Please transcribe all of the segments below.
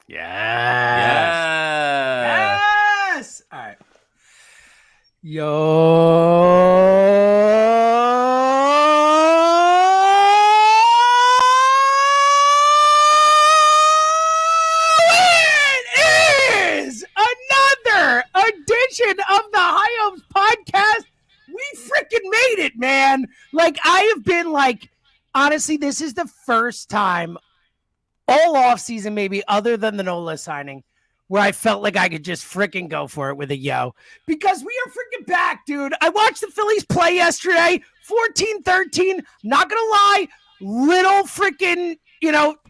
Yeah. Yes. All right. Yo. It is another edition of the High Hopes podcast. We freaking made it, man. Like, I have been honestly, this is the first time all offseason, maybe other than the Nola signing, where I felt like I could just freaking go for it with a yo. Because we are freaking back, dude. I watched the Phillies play yesterday, 14-13. Not going to lie, little freaking,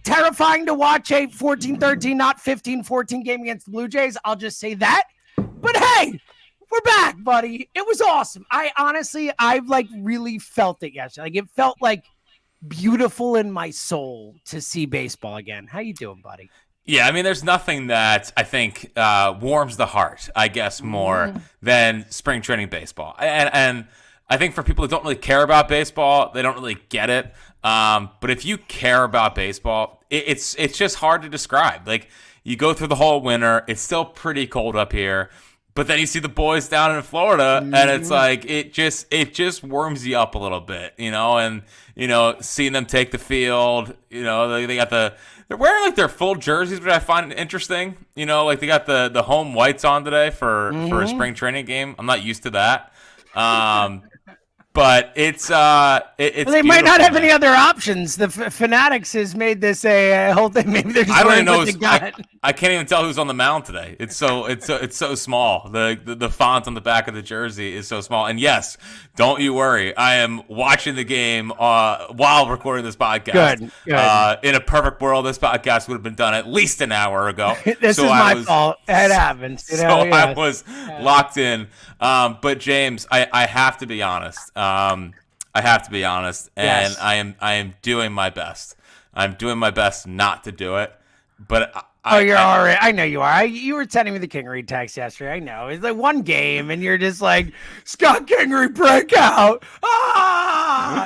terrifying to watch a 14-13, not 15-14 game against the Blue Jays. I'll just say that. But hey, we're back, buddy. It was awesome. I've really felt it yesterday. It felt beautiful in my soul to see baseball again. How you doing, buddy? Yeah, I mean, there's nothing that I think warms the heart, I guess, more than spring training baseball. And I think for people who don't really care about baseball, they don't really get it. But if you care about baseball, it's just hard to describe. You go through the whole winter, it's still pretty cold up here. But then you see the boys down in Florida, and it's it just warms you up a little bit, and seeing them take the field, they got they're wearing their full jerseys, which I find interesting. They got the home whites on today for a spring training game. I'm not used to that. But it's they might not have any other options. The Fanatics has made this a whole thing. Maybe they're just I don't even know. I can't even tell who's on the mound today. It's so small. The font on the back of the jersey is so small. And yes, don't you worry. I am watching the game while recording this podcast. Good. In a perfect world, this podcast would have been done at least an hour ago. This is my fault. It happens. I was locked in. But James, I have to be honest. I have to be honest, and yes. I am doing my best. I'm doing my best not to do it, but you're all right. I know you are. You were sending me the Kingery text yesterday. I know it's one game, and you're just like, Scott Kingery breakout.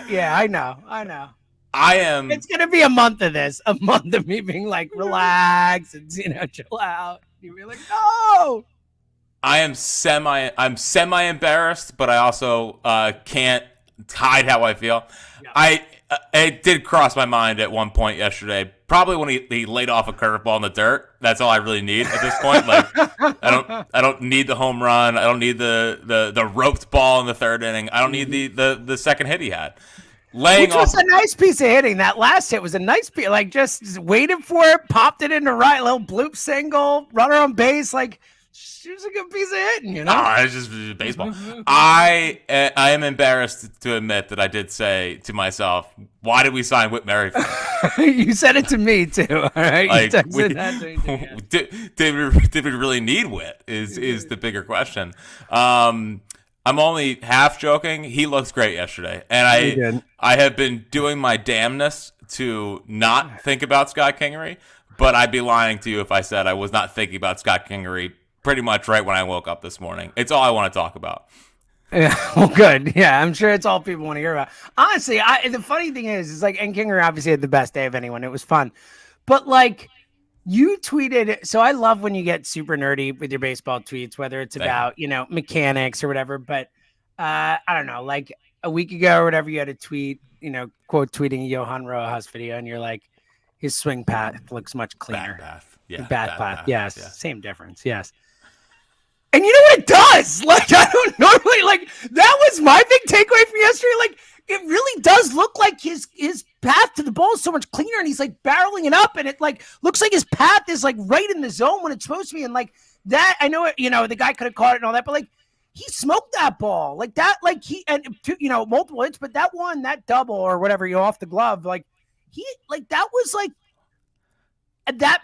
Yeah, I know. I am. It's gonna be a month of this. A month of me being relax and chill out. You'll be like, no. I'm semi embarrassed, but I also can't hide how I feel. Yeah. It did cross my mind at one point yesterday. Probably when he laid off a curveball in the dirt. That's all I really need at this point. I don't need the home run. I don't need the roped ball in the third inning. I don't need the second hit he had. Which was a nice piece of hitting. That last hit was a nice piece. Just waited for it, popped it into right, little bloop single, runner on base. She was a good piece of hitting, it's just baseball. I am embarrassed to admit that I did say to myself, why did we sign Whit Merrifield? You said it to me, too, all right? Did we really need Whit is the bigger question. I'm only half joking. He looks great yesterday. And I have been doing my damnness to not think about Scott Kingery, but I'd be lying to you if I said I was not thinking about Scott Kingery pretty much right when I woke up this morning. It's all I want to talk about. Yeah, well, good. Yeah, I'm sure it's all people want to hear about. Honestly, the funny thing is and Kingery obviously had the best day of anyone. It was fun. But you tweeted, so I love when you get super nerdy with your baseball tweets, whether it's about, mechanics or whatever. But I don't know, a week ago or whatever, you had a tweet, quote tweeting a Johan Rojas video, and you're like, his swing path looks much cleaner. Bad path. Yeah. Bad path. Yes. Yeah. Same difference. Yes. And you know what it does? I don't normally that was my big takeaway from yesterday. It really does look like his path to the ball is so much cleaner, and he's barreling it up, and it looks like his path is right in the zone when it's supposed to be. And that, I know it, the guy could have caught it and all that, but he smoked that ball he, and multiple hits, but that double or whatever, off the glove, he that was that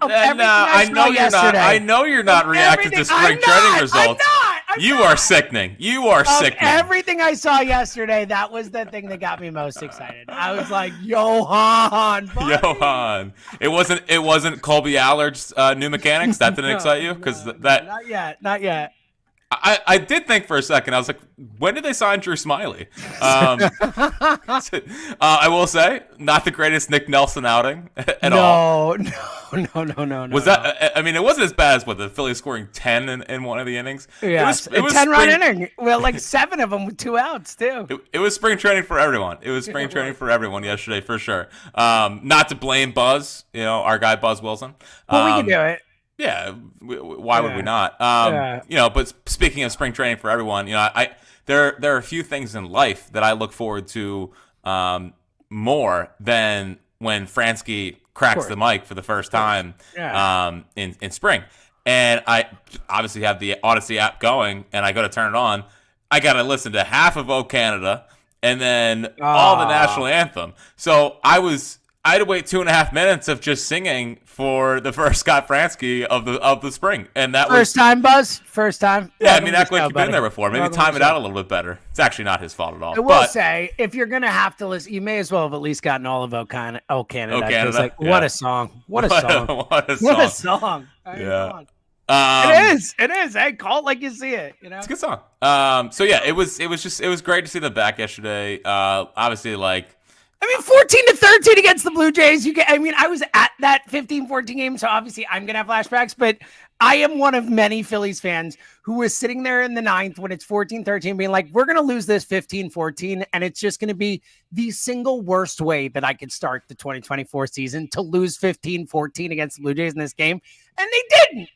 of everything I know yesterday. I know you're not reacting to spring training results. You are sickening. Everything I saw yesterday, that was the thing that got me most excited. I was like, Johan, buddy. Johan. It wasn't Colby Allard's new mechanics that didn't excite you because that not yet. I did think for a second. I was like, when did they sign Drew Smyly? I will say, not the greatest Nick Nelson outing at all. No. Was that? I mean, it wasn't as bad as the Phillies scoring 10 in one of the innings. Yeah, it was 10-run inning. Well, like 7 of them with 2 outs too. It was spring training for everyone. It was spring training for everyone yesterday for sure. Not to blame Buzz, our guy Buzz Wilson. Well, we can do it. Yeah, why would we not? But speaking of spring training for everyone, there are a few things in life that I look forward to more than when Fransky cracks the mic for the first time in spring. And I obviously have the Odyssey app going, and I go to turn it on. I got to listen to half of O Canada and then all the national anthem. So I had to wait 2.5 minutes of just singing for the first Scott Fransky of the spring, and that first time, Buzz. First time. Yeah, I mean, act like you've been there before. Maybe time it out a little bit better. It's actually not his fault at all. I will say, if you're gonna have to listen, you may as well have at least gotten all of O Canada. What a song! What a song! What a song! Yeah. It is. Hey, call it like you see it. It's a good song. So yeah, it was great to see them back yesterday. Obviously, 14-13 against the Blue Jays. I was at that 15-14 game, so obviously I'm going to have flashbacks, but I am one of many Phillies fans who was sitting there in the 9th when it's 14-13 being like, we're going to lose this 15-14, and it's just going to be the single worst way that I could start the 2024 season to lose 15-14 against the Blue Jays in this game. And they didn't,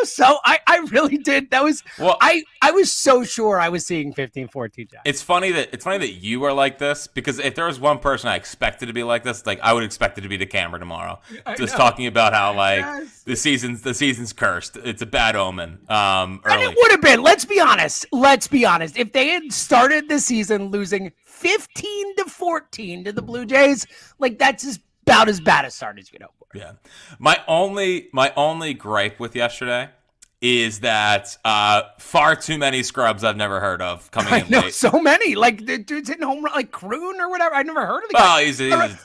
so I really did. That was, I was so sure I was seeing 15-14. Jack. It's funny that you are like this, because if there was one person I expected to be like this, I would expect it to be DeCamera tomorrow. Just talking about how the season's cursed. It's a bad omen. Early. And it would have been, let's be honest. If they had started the season losing 15-14 to the Blue Jays, that's about as bad a start as you know. Yeah. My only gripe with yesterday is that far too many scrubs I've never heard of coming in late. So many. The dude's hitting home run, Kroon or whatever. I never heard of the guy.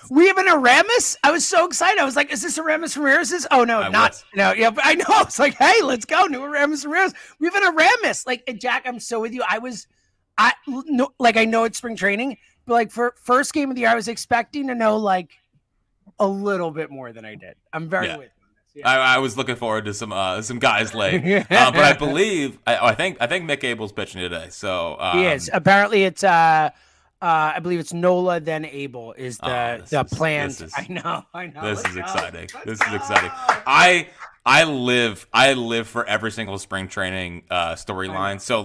We have an Aramis. I was so excited. I was like, is this Aramis Ramirez's? Oh, no, not. No, yeah, but I know. I was like, hey, let's go. New Aramis Ramirez. We have an Aramis. Jack, I'm so with you. I know it's spring training, but for first game of the year, I was expecting to know a little bit more than I did. I'm very with you. Yeah. I was looking forward to some guys late, but I believe I think Mick Abel's pitching today. So he is. Apparently, it's I believe it's Nola then Abel is the plan. I know. This is exciting. This is exciting. I live for every single spring training storyline. So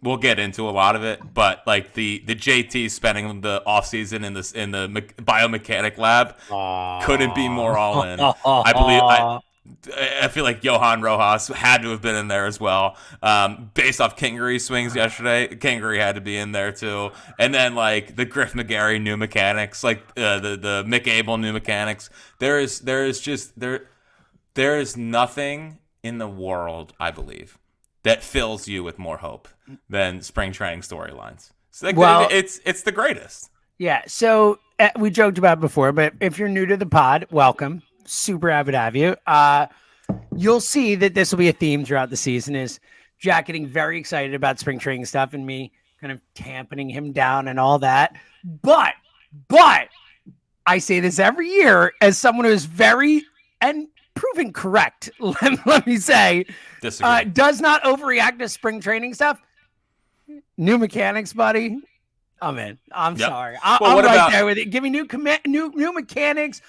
we'll get into a lot of it, but the JT spending the offseason in the biomechanic lab couldn't be more all in. I feel like Johan Rojas had to have been in there as well. Based off Kingery's swings yesterday, Kingery had to be in there too. And then the Griff McGarry new mechanics, the Mick Abel new mechanics. There is nothing in the world, I believe, that fills you with more hope than spring training storylines. So it's the greatest. Yeah. So we joked about it before, but if you're new to the pod, welcome. Super happy to have you. You'll see that this will be a theme throughout the season, is Jack getting very excited about spring training stuff and me kind of dampening him down and all that. But I say this every year as someone who is very and proven correct, let me say, does not overreact to spring training stuff. New mechanics, buddy. I'm in. I'm sorry. I'm right there with it. Give me new mechanics.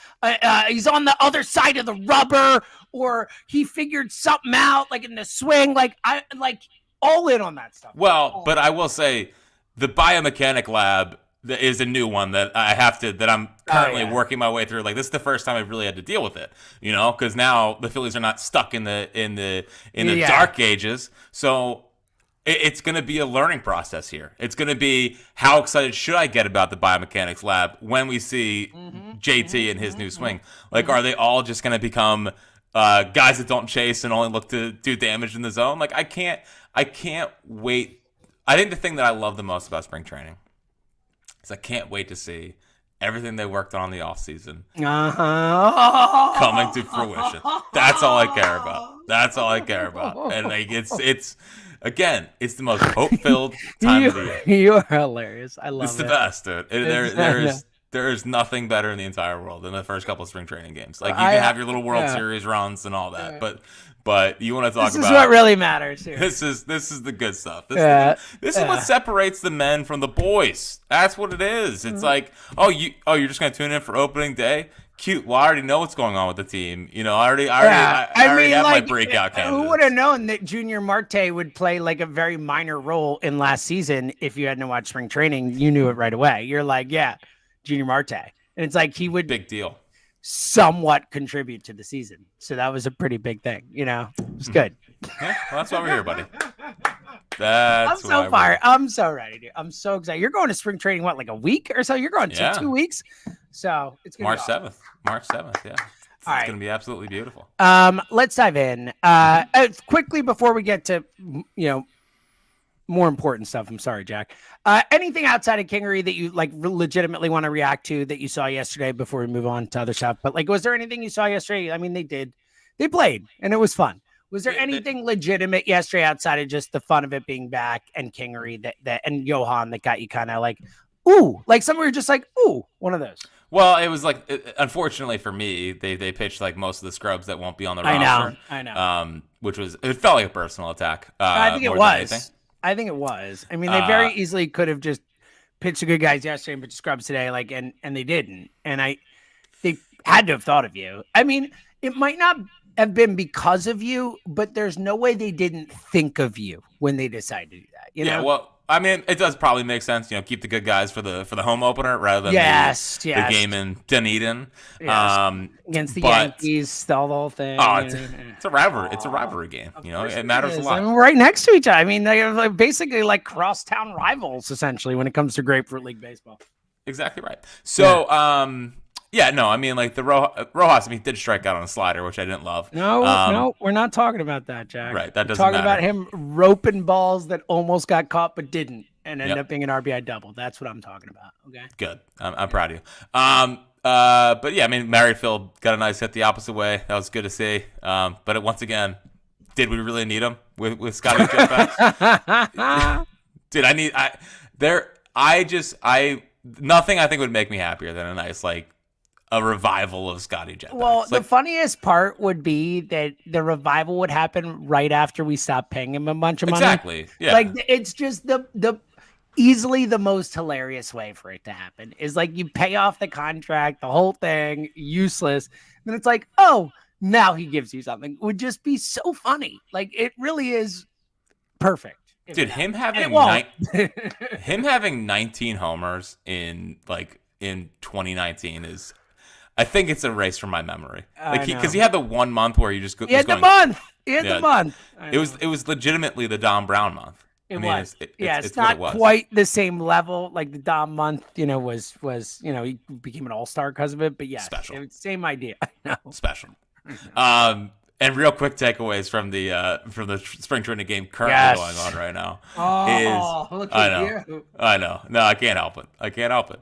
He's on the other side of the rubber, or he figured something out, in the swing. I all in on that stuff. Well, but I will say, the biomechanic lab is a new one that I'm currently working my way through. This is the first time I've really had to deal with it, because now the Phillies are not stuck in the dark ages. So it's going to be a learning process here. It's going to be, how excited should I get about the biomechanics lab when we see JT and his new swing? Are they all just going to become guys that don't chase and only look to do damage in the zone? I can't wait. I think the thing that I love the most about spring training is I can't wait to see everything they worked on in the offseason coming to fruition. That's all I care about. And again, it's the most hope-filled time of the year. You are hilarious. I love it. It's the best, dude. There is nothing better in the entire world than the first couple of spring training games. Like, you can have your little World Series runs and all that, but you want to talk about this is what really matters here. This is the good stuff. This is what separates the men from the boys. That's what it is. It's like, you're just gonna tune in for opening day. Cute. Well, I already know what's going on with the team. I already have my breakout candidates. Who would have known that Junior Marte would play like a very minor role in last season? If you hadn't watched spring training, you knew it right away. You're like, yeah, Junior Marte, and it's like he would big deal. Somewhat contribute to the season. So that was a pretty big thing. It was good. Yeah, well, that's why we're here, buddy. I'm so fired. I'm so ready, dude. I'm so excited. You're going to spring training, what, like a week or so? You're going to 2 weeks. So it's going to be awesome. March 7th. Yeah. It's going to be absolutely beautiful. Let's dive in. Quickly before we get to, more important stuff. I'm sorry, Jack. Anything outside of Kingery that you like legitimately want to react to that you saw yesterday before we move on to other stuff? But like, was there anything you saw yesterday? I mean, they played and it was fun. Was there anything legitimate yesterday outside of just the fun of it being back and Kingery that and Johan that got you kind of like, ooh, like some were just like, ooh, one of those? Well, it was like, unfortunately for me, they pitched like most of the scrubs that won't be on the roster. I know. It felt like a personal attack. I think it was. I mean, they very easily could have just pitched the good guys yesterday and pitched scrubs today, like, and they didn't. And they had to have thought of you. I mean, it might not have been because of you, but there's no way they didn't think of you when they decided to do that. You know? Well, I mean, it does probably make sense, keep the good guys for the home opener rather than the game in Dunedin. Yes. Against the Yankees, the whole thing. Oh, it's a rivalry. It's a rivalry game. It matters a lot. And we're right next to each other. I mean, they're basically like crosstown rivals, essentially, when it comes to Grapefruit League baseball. Exactly right. So, I mean, like the Rojas, did strike out on a slider, which I didn't love. No, we're not talking about that, Jack. Right, that doesn't matter. Talking about him roping balls that almost got caught but didn't, and ended up being an RBI double. That's what I'm talking about. Okay. Good. I'm proud of you. But yeah, I mean, Merrifield got a nice hit the opposite way. That was good to see. But once again, did we really need him with Scotty jetbacks? Nothing I think would make me happier than a nice a revival of Scotty Jetbacks. Well, the funniest part would be that the revival would happen right after we stopped paying him a bunch of money. Exactly. Yeah. Like, it's just the easily the most hilarious way for it to happen is like you pay off the contract, the whole thing, useless. Then it's like, oh, now he gives you something. It would just be so funny. Like, it really is perfect. Dude, him having 19 homers in 2019 is, I think it's erased from my memory. Because he had the 1 month where you just go. He had the month. It was legitimately the Dom Brown month. It's not quite the same level. Like the Dom month, was he became an all-star because of it. But yeah, special. Same idea. I know. Special. And real quick takeaways from the spring training game currently going on right now. Look at you. I know. No, I can't help it.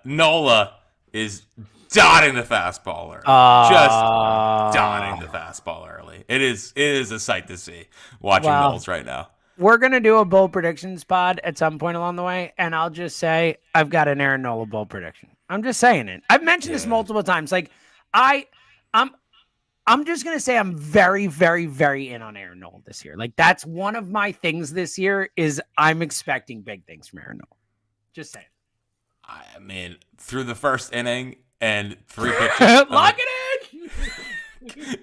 Nola is dotting the fastball early. Just dotting the fastball early. It is a sight to see watching Knowles right now. We're going to do a bold predictions pod at some point along the way, and I'll just say I've got an Aaron Nola bold prediction. I'm just saying it. I've mentioned this multiple times. Like, I'm just going to say I'm very, very, very in on Aaron Nola this year. Like, that's one of my things this year is I'm expecting big things from Aaron Nola. Just saying. I mean, through the first inning and 3 pitches. Lock it in!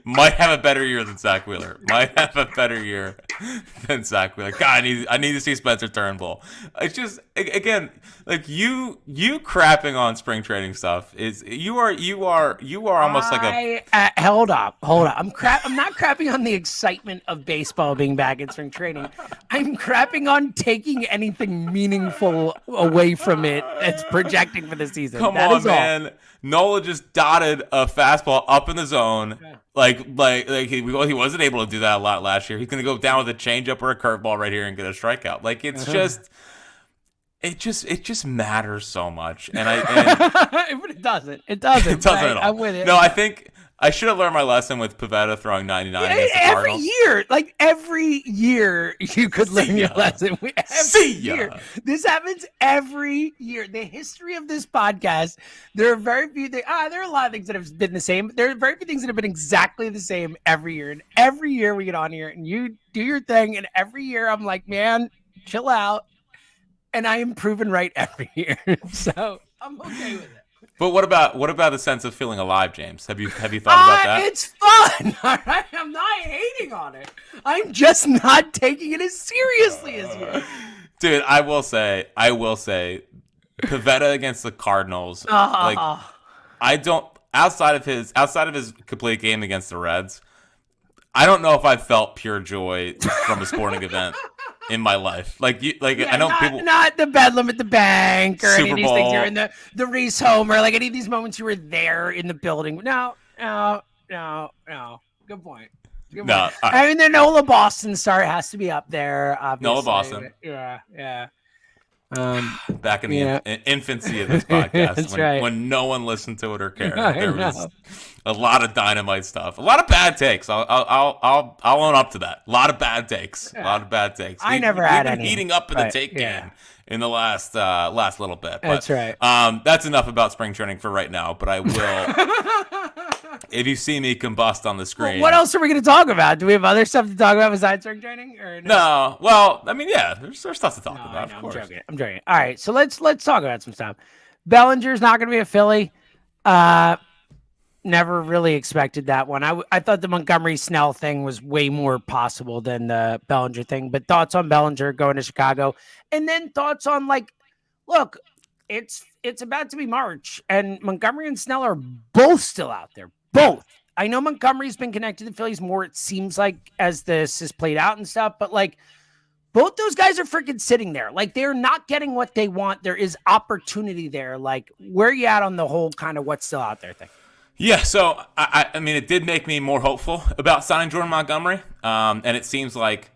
Might have a better year than Zach Wheeler. God, I need to see Spencer Turnbull. It's just, again, like you crapping on spring training stuff is you are almost like a hold up. I'm not crapping on the excitement of baseball being back in spring training. I'm crapping on taking anything meaningful away from it that's projecting for the season. Come on, man. Nola just dotted a fastball up in the zone. Like he wasn't able to do that a lot last year. He's going to go down with a changeup or a curveball right here and get a strikeout. Like, it's just, it just matters so much. And but it doesn't. It doesn't. It doesn't at all. I'm with it. No, I think I should have learned my lesson with Pivetta throwing 99 against the Cardinals. Every year, you could learn your lesson. See ya. Year. This happens every year. The history of this podcast, there are very few things. There are a lot of things that have been the same. There are very few things that have been exactly the same every year. And every year we get on here and you do your thing. And every year I'm like, man, chill out. And I am proven right every year. So I'm okay with it. But what about the sense of feeling alive, James? Have you thought about that? It's fun. All right, I'm not hating on it. I'm just not taking it as seriously as you. Dude, I will say, Pivetta against the Cardinals. I don't outside of his complete game against the Reds. I don't know if I felt pure joy from a sporting event in my life. I know people not the Bedlam at the bank or Super any of these Bowl. things. You're in the Reese home or like any of these moments you were there in the building. No. Good point. No, I mean, the Nola Boston start has to be up there. Obviously. Nola Boston. Yeah. Back in the infancy of this podcast, when no one listened to it or cared, there was a lot of dynamite stuff, a lot of bad takes. I'll own up to that. A lot of bad takes. I never had any. We've been heating up in the take game in the last little bit. But, that's right. That's enough about spring training for right now. But I will. If you see me combust on the screen. Well, what else are we going to talk about? Do we have other stuff to talk about besides spring training? Or no? Well, I mean, yeah, there's stuff to talk about. Of course. I'm joking. All right, so let's talk about some stuff. Bellinger's not going to be a Philly. Never really expected that one. I thought the Montgomery Snell thing was way more possible than the Bellinger thing. But thoughts on Bellinger going to Chicago, and then thoughts on look, it's about to be March, and Montgomery and Snell are both still out there. Both. I know Montgomery's been connected to the Phillies more, it seems like, as this is played out and stuff, but both those guys are freaking sitting there. They're not getting what they want. There is opportunity there. Where are you at on the whole kind of what's still out there thing? Yeah, so I mean, it did make me more hopeful about signing Jordan Montgomery. And it seems like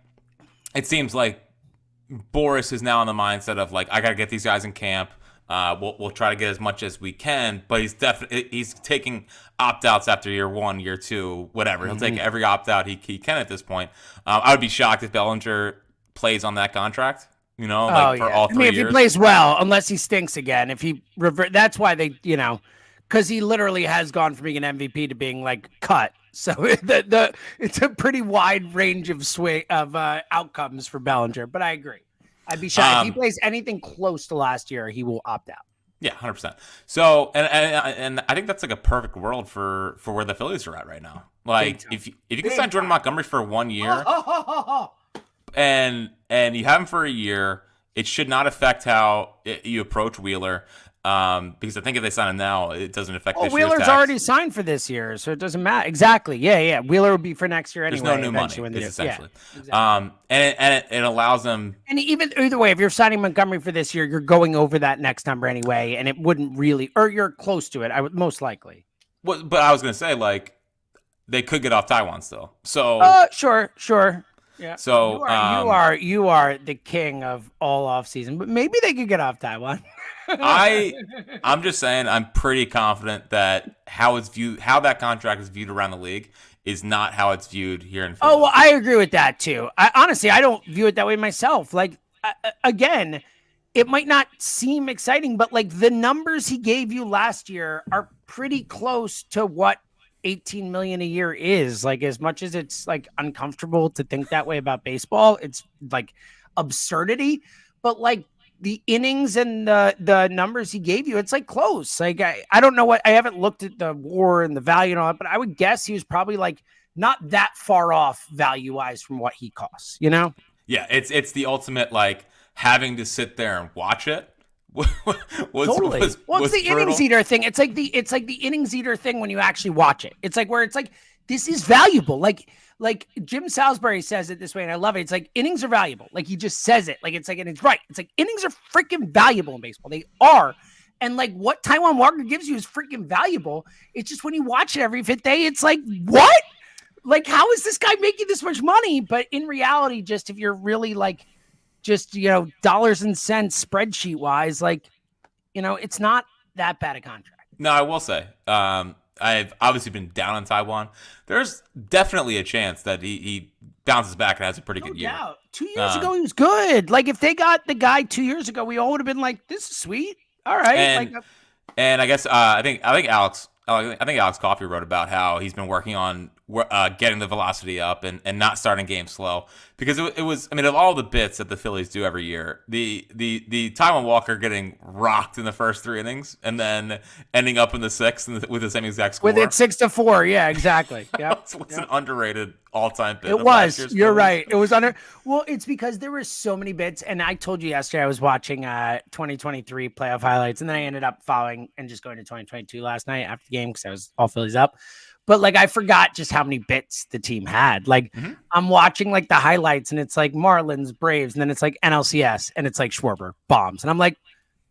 Boris is now in the mindset of I got to get these guys in camp. We'll try to get as much as we can, but he's taking opt-outs after year 1, year 2, whatever. He'll take every opt-out he can at this point. I would be shocked if Bellinger plays on that contract, for all 3 years. If he plays well, unless he stinks again, if he that's why they, because he literally has gone from being an MVP to being cut. So it's a pretty wide range of outcomes for Bellinger, but I agree. I'd be shocked if he plays anything close to last year, he will opt out. Yeah, 100%. So, and I think that's a perfect world for where the Phillies are at right now. If you can sign Jordan Montgomery for 1 year, and you have him for a year, it should not affect how you approach Wheeler. Because I think if they sign him now, it doesn't affect this year's Wheeler's tax. already signed for this year, so it doesn't matter. Exactly. Yeah. Wheeler will be for next year anyway. There's no new money, essentially. Yeah, exactly. And it allows them. And either way, if you're signing Montgomery for this year, you're going over that next number anyway, and it wouldn't really, or you're close to it. I would most likely. Well, but I was going to say they could get off Taiwan still. So sure. Yeah. So you are the king of all off season, but maybe they could get off Taiwan. I'm just saying I'm pretty confident that how that contract is viewed around the league is not how it's viewed here in Philly. Oh, well, I agree with that too. Honestly, I don't view it that way myself. Again, it might not seem exciting, but the numbers he gave you last year are pretty close to what 18 million a year is. As much as it's uncomfortable to think that way about baseball, it's absurdity, but the innings and the numbers he gave you, it's close. I don't know I haven't looked at the WAR and the value and all that, but I would guess he was probably not that far off value wise from what he costs, Yeah, it's the ultimate having to sit there and watch it. Totally. It's the innings eater thing. It's like the innings eater thing when you actually watch it. It's where it's this is valuable. Like Jim Salisbury says it this way, and I love it. It's innings are valuable. He just says it. And it's right. It's innings are freaking valuable in baseball. They are. And what Taijuan Walker gives you is freaking valuable. It's just when you watch it every fifth day, it's what? How is this guy making this much money? But in reality, just if you're really dollars and cents spreadsheet wise, it's not that bad a contract. No, I will say, I've obviously been down on Taijuan. There's definitely a chance that he bounces back and has a pretty good year. Yeah, 2 years ago he was good. Like if they got the guy 2 years ago, we all would have been like, "This is sweet." All right, and I guess I think Alex Coffey wrote about how he's been working on getting the velocity up and not starting games slow, because it was, I mean, of all the bits that the Phillies do every year, the Taijuan Walker getting rocked in the first 3 innings and then ending up in the 6th with the same exact score. With it 6-4, yeah, exactly. Yeah, it's an underrated all-time bit. It was. You're right. It was under. Well, it's because there were so many bits, and I told you yesterday I was watching 2023 playoff highlights, and then I ended up following and just going to 2022 last night after the game because I was all Phillies up. But like I forgot just how many bits the team had. Like I'm watching like the highlights, and it's like Marlins, Braves, and then it's like NLCS, and it's like Schwarber bombs, and I'm like,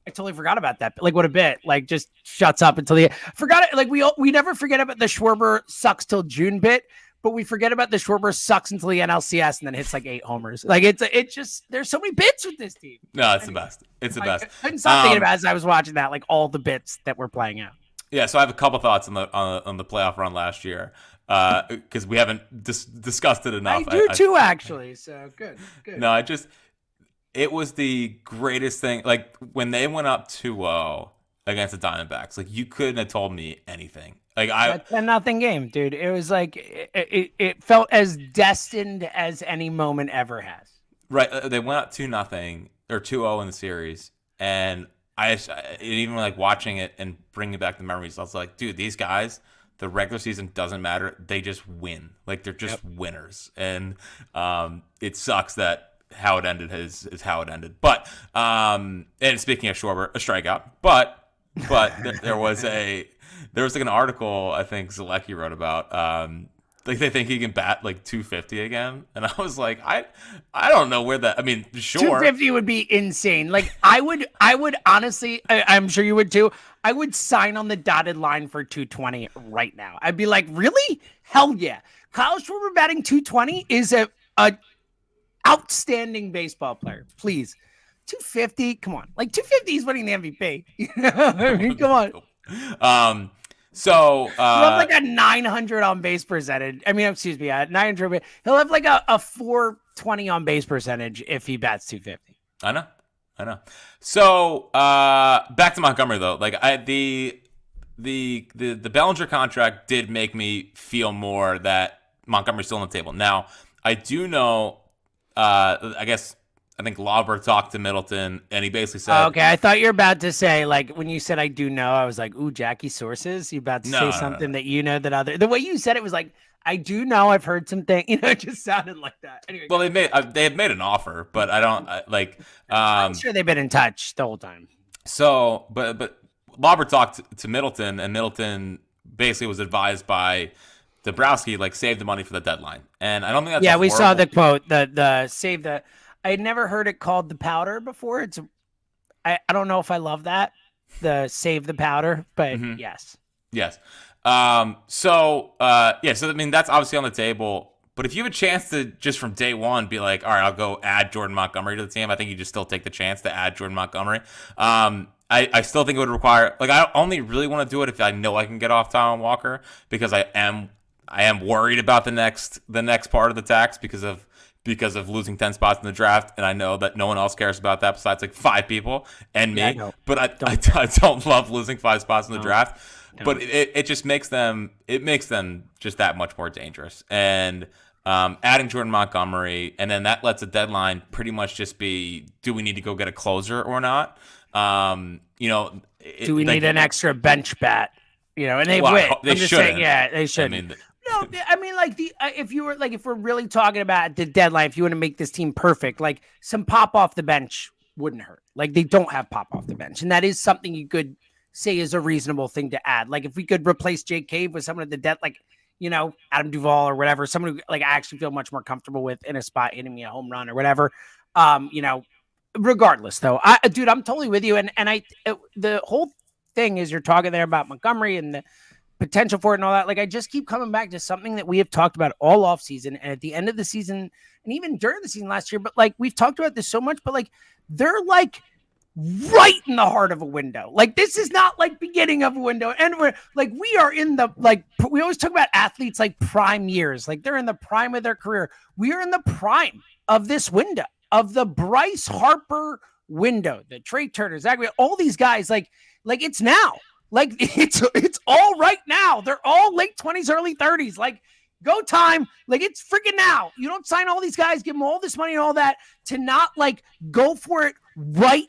I totally forgot about that. Like what a bit. Like just shuts up until the forgot it. Like we never forget about the Schwarber sucks till June bit. But we forget about the Schwarber sucks until the NLCS and then hits like 8 homers. Like it just there's so many bits with this team. No, it's the best. It's the best. I couldn't stop thinking about it as I was watching that, like all the bits that were playing out. Yeah, so I have a couple thoughts on the playoff run last year because we haven't discussed it enough. I do too, actually. So good. No, it was the greatest thing. Like when they went up 2-0 against the Diamondbacks, like you couldn't have told me anything. Like a 10-0 game, dude. It was like it felt as destined as any moment ever has. Right, they went up 2-0 or 2-0 in the series, and I even like watching it and bringing back the memories. I was like, dude, these guys, the regular season doesn't matter; they just win. Like they're just winners, and it sucks that how it ended is how it ended. But and speaking of Schwarber, a strikeout, but there was like an article I think Zalecki wrote about like they think he can bat like 250 again, and I was like, I don't know where that. I mean, sure, 250 would be insane. Like I would honestly, I'm sure you would too. I would sign on the dotted line for 220 right now. I'd be like, really? Hell yeah! Kyle Schwarber batting 220 is a outstanding baseball player. Please, 250. Come on, like 250 is winning the MVP. I mean, come on. So he'll have like a 900 on base percentage. I mean, excuse me, 900. He'll have like a 420 on base percentage if he bats 250. I know. So back to Montgomery though. Like the Bellinger contract did make me feel more that Montgomery's still on the table. Now I do know. I think Lauber talked to Middleton, and he basically said, okay, I thought you were about to say, like, when you said, I do know, I was like, ooh, Jackie sources? You about to say something that you know that other... The way you said it was like, I do know, I've heard something, it just sounded like that. Anyway, well, they have made an offer, but I don't, I'm sure they've been in touch the whole time. So, but Lauber talked to Middleton, and Middleton basically was advised by Dombrowski, like, save the money for the deadline. And I don't think that's yeah, we saw the quote, the save the... I had never heard it called the powder before. I don't know if I love that, the save the powder, but yes. So I mean, that's obviously on the table. But if you have a chance to just from day one be like, all right, I'll go add Jordan Montgomery to the team, I think you just still take the chance to add Jordan Montgomery. I still think it would require, like, I only really want to do it if I know I can get off Taijuan Walker, because I am worried about the next part of the tax because of losing 10 spots in the draft, and I know that no one else cares about that besides like 5 people and me. Yeah, but I don't love losing 5 spots in the draft. No. But it just makes them just that much more dangerous. And adding Jordan Montgomery, and then that lets a deadline pretty much just be, do we need to go get a closer or not? Do we need an extra bench bat? And they win. They should. Yeah, they should. No, I mean, like if we're really talking about the deadline, if you want to make this team perfect, like some pop off the bench wouldn't hurt. Like they don't have pop off the bench, and that is something you could say is a reasonable thing to add. Like if we could replace Jake Cave with someone at the dead, like Adam Duvall or whatever, someone who like I actually feel much more comfortable with in a spot hitting me a home run or whatever. Regardless, though, dude, I'm totally with you, and the whole thing is you're talking there about Montgomery and the potential for it and all that. Like, I just keep coming back to something that we have talked about all off season and at the end of the season and even during the season last year. But like, we've talked about this so much, but like, they're like right in the heart of a window. Like, this is not like beginning of a window. And we're like, we are in the, like, we always talk about athletes like prime years. Like, they're in the prime of their career. We are in the prime of this window, of the Bryce Harper window, the Trey Turner, Zach, all these guys, like it's now. Like, it's all right now. They're all late 20s, early 30s. Like, go time. Like, it's freaking now. You don't sign all these guys, give them all this money and all that to not, like, go for it right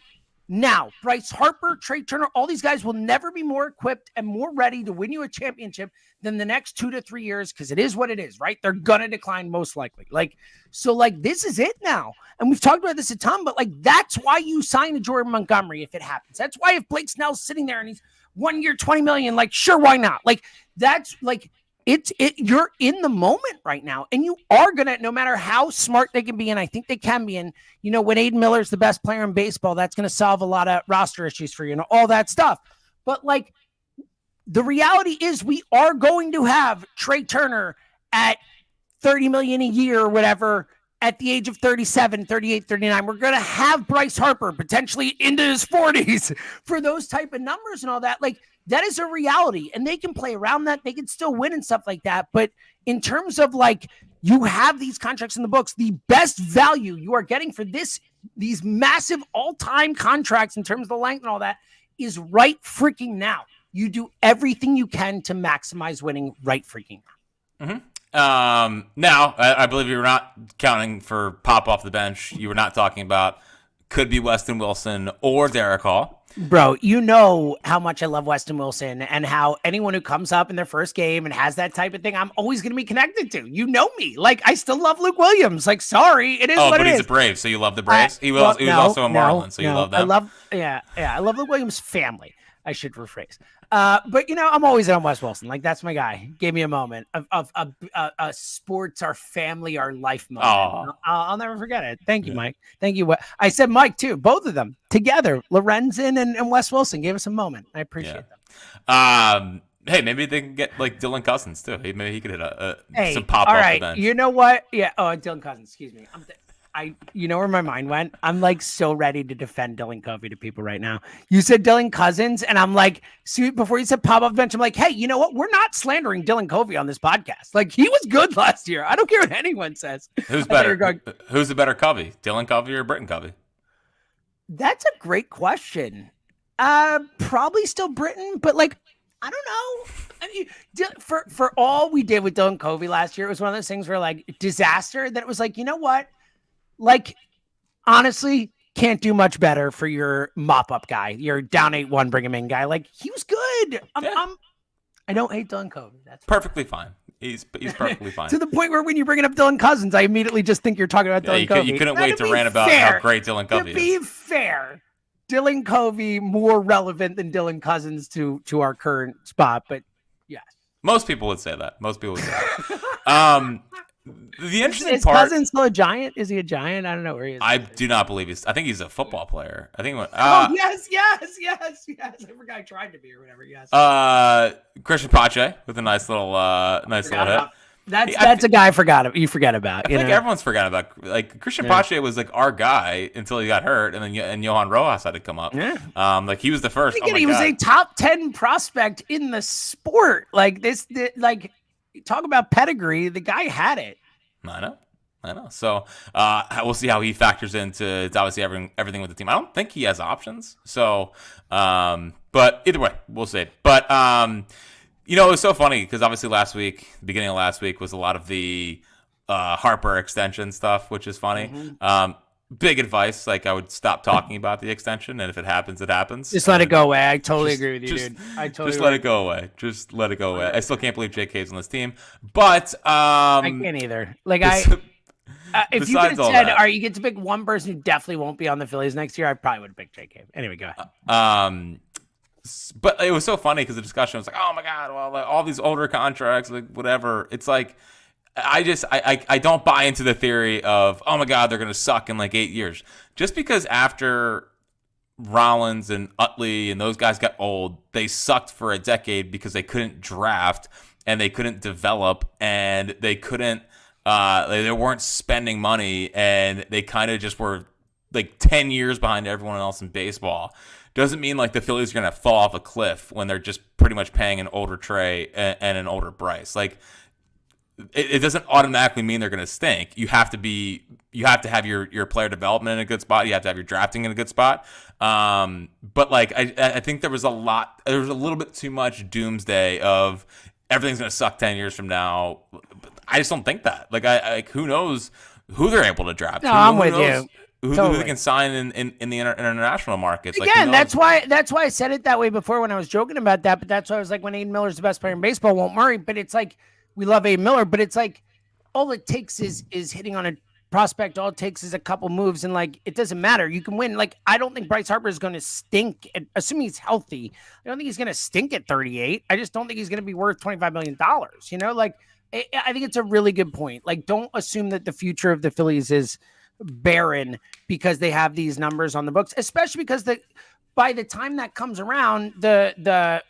now. Bryce Harper, Trey Turner, all these guys will never be more equipped and more ready to win you a championship than the next 2 to 3 years, because it is what it is, right? They're going to decline most likely. Like, so, like, this is it now. And we've talked about this a ton, but, like, that's why you sign a Jordan Montgomery if it happens. That's why if Blake Snell's sitting there and he's 1 year, $20 million, like, sure, why not? Like, that's, like, you're in the moment right now, and you are gonna, no matter how smart they can be, and I think they can be, and when Aiden Miller's the best player in baseball, that's gonna solve a lot of roster issues for you and all that stuff. But, like, the reality is we are going to have Trey Turner at $30 million a year or whatever at the age of 37, 38, 39. We're going to have Bryce Harper potentially into his 40s for those type of numbers and all that. Like, that is a reality, and they can play around that. They can still win and stuff like that. But in terms of, like, you have these contracts in the books, the best value you are getting for these massive all-time contracts in terms of the length and all that is right freaking now. You do everything you can to maximize winning right freaking now. Mm-hmm. Now, I believe you were not counting for pop off the bench. You were not talking about could be Weston Wilson or Derek Hall. Bro, you know how much I love Weston Wilson and how anyone who comes up in their first game and has that type of thing, I'm always going to be connected to. You know me. Like, I still love Luke Williams. Like, sorry, it is what it is. Oh, but he's a Brave, so you love the Braves? He was also a Marlin, so you love that? I love Luke Williams' family. I should rephrase. But, I'm always on Wes Wilson. Like, that's my guy. Gave me a moment of sports, our family, our life moment. I'll never forget it. Thank you, Mike. Thank you. I said Mike, too. Both of them together. Lorenzen and Wes Wilson gave us a moment. I appreciate them. Hey, maybe they can get, like, Dylan Cousins, too. Maybe he could hit some pop all off right. the bench. You know what? Yeah. Oh, Dylan Cousins. Excuse me. You know where my mind went? I'm, like, so ready to defend Dylan Covey to people right now. You said Dylan Cousins, and I'm like, before you said pop off bench, I'm like, hey, you know what? We're not slandering Dylan Covey on this podcast. Like, he was good last year. I don't care what anyone says. Who's better? Who's the better Covey? Dylan Covey or Britton Covey? That's a great question. Probably still Britton, but, like, I don't know. I mean, for all we did with Dylan Covey last year, it was one of those things where, like, disaster that it was like, you know what? Like, honestly, can't do much better for your mop-up guy, your down 8-1 bring him in guy. Like, he was good. I don't hate Dylan Covey. That's perfectly fine. He's perfectly fine. To the point where when you're bringing up Dylan Cousins, I immediately just think you're talking about Dylan Covey. You couldn't wait to rant about how great Dylan Covey is. To be fair, Dylan Covey more relevant than Dylan Cousins to our current spot, but yes. Most people would say that. The interesting part... Is Cousins still a Giant? Is he a Giant? I don't know where he is. I do not believe I think he's a football player. I think. Yes. I forgot I tried to be or whatever. Yes. Christian Pache with a nice little hit. That's a guy you forget about. I think everyone's forgot about. Like, Christian Pache was, like, our guy until he got hurt, and then Johan Rojas had to come up. Yeah. Like, he was the first. He was a top 10 prospect in the sport. Like, talk about pedigree. The guy had it. I know. So we'll see how he factors into obviously everything with the team. I don't think he has options. So, but either way, we'll see. But it was so funny because obviously beginning of last week was a lot of the Harper extension stuff, which is funny. Mm-hmm. Big advice, like, I would stop talking about the extension, and if it happens, it happens. Just let it go away. I totally agree with you, dude. Just let it go away. Just let it go away. I still can't believe JK's on this team, but I can't either. Like, if you could have said, all right, you get to pick one person who definitely won't be on the Phillies next year, I probably would have picked JK. Anyway, go ahead. But it was so funny because the discussion was like, oh my God, well, like, all these older contracts, like, whatever. It's like, I don't buy into the theory of, oh my God, they're going to suck in like 8 years. Just because after Rollins and Utley and those guys got old, they sucked for a decade because they couldn't draft and they couldn't develop and they couldn't, they weren't spending money and they kind of just were like 10 years behind everyone else in baseball doesn't mean like the Phillies are going to fall off a cliff when they're just pretty much paying an older Trey and an older Bryce. Like it doesn't automatically mean they're going to stink. You have to have your player development in a good spot. You have to have your drafting in a good spot. But like I think there was a little bit too much doomsday of everything's going to suck 10 years from now. I just don't think that. Like who knows who they're able to draft? No, I'm with you. Who they can sign in the international markets. Again, that's why I said it that way before when I was joking about that. But that's why I was like, when Aiden Miller's the best player in baseball, won't Murray. But it's like, we love Aiden Miller, but it's like all it takes is hitting on a prospect. All it takes is a couple moves, and like it doesn't matter. You can win. Like I don't think Bryce Harper is going to stink. Assuming he's healthy, I don't think he's going to stink at 38. I just don't think he's going to be worth $25 million. You know, like I think it's a really good point. Like don't assume that the future of the Phillies is barren because they have these numbers on the books, especially because by the time that comes around, the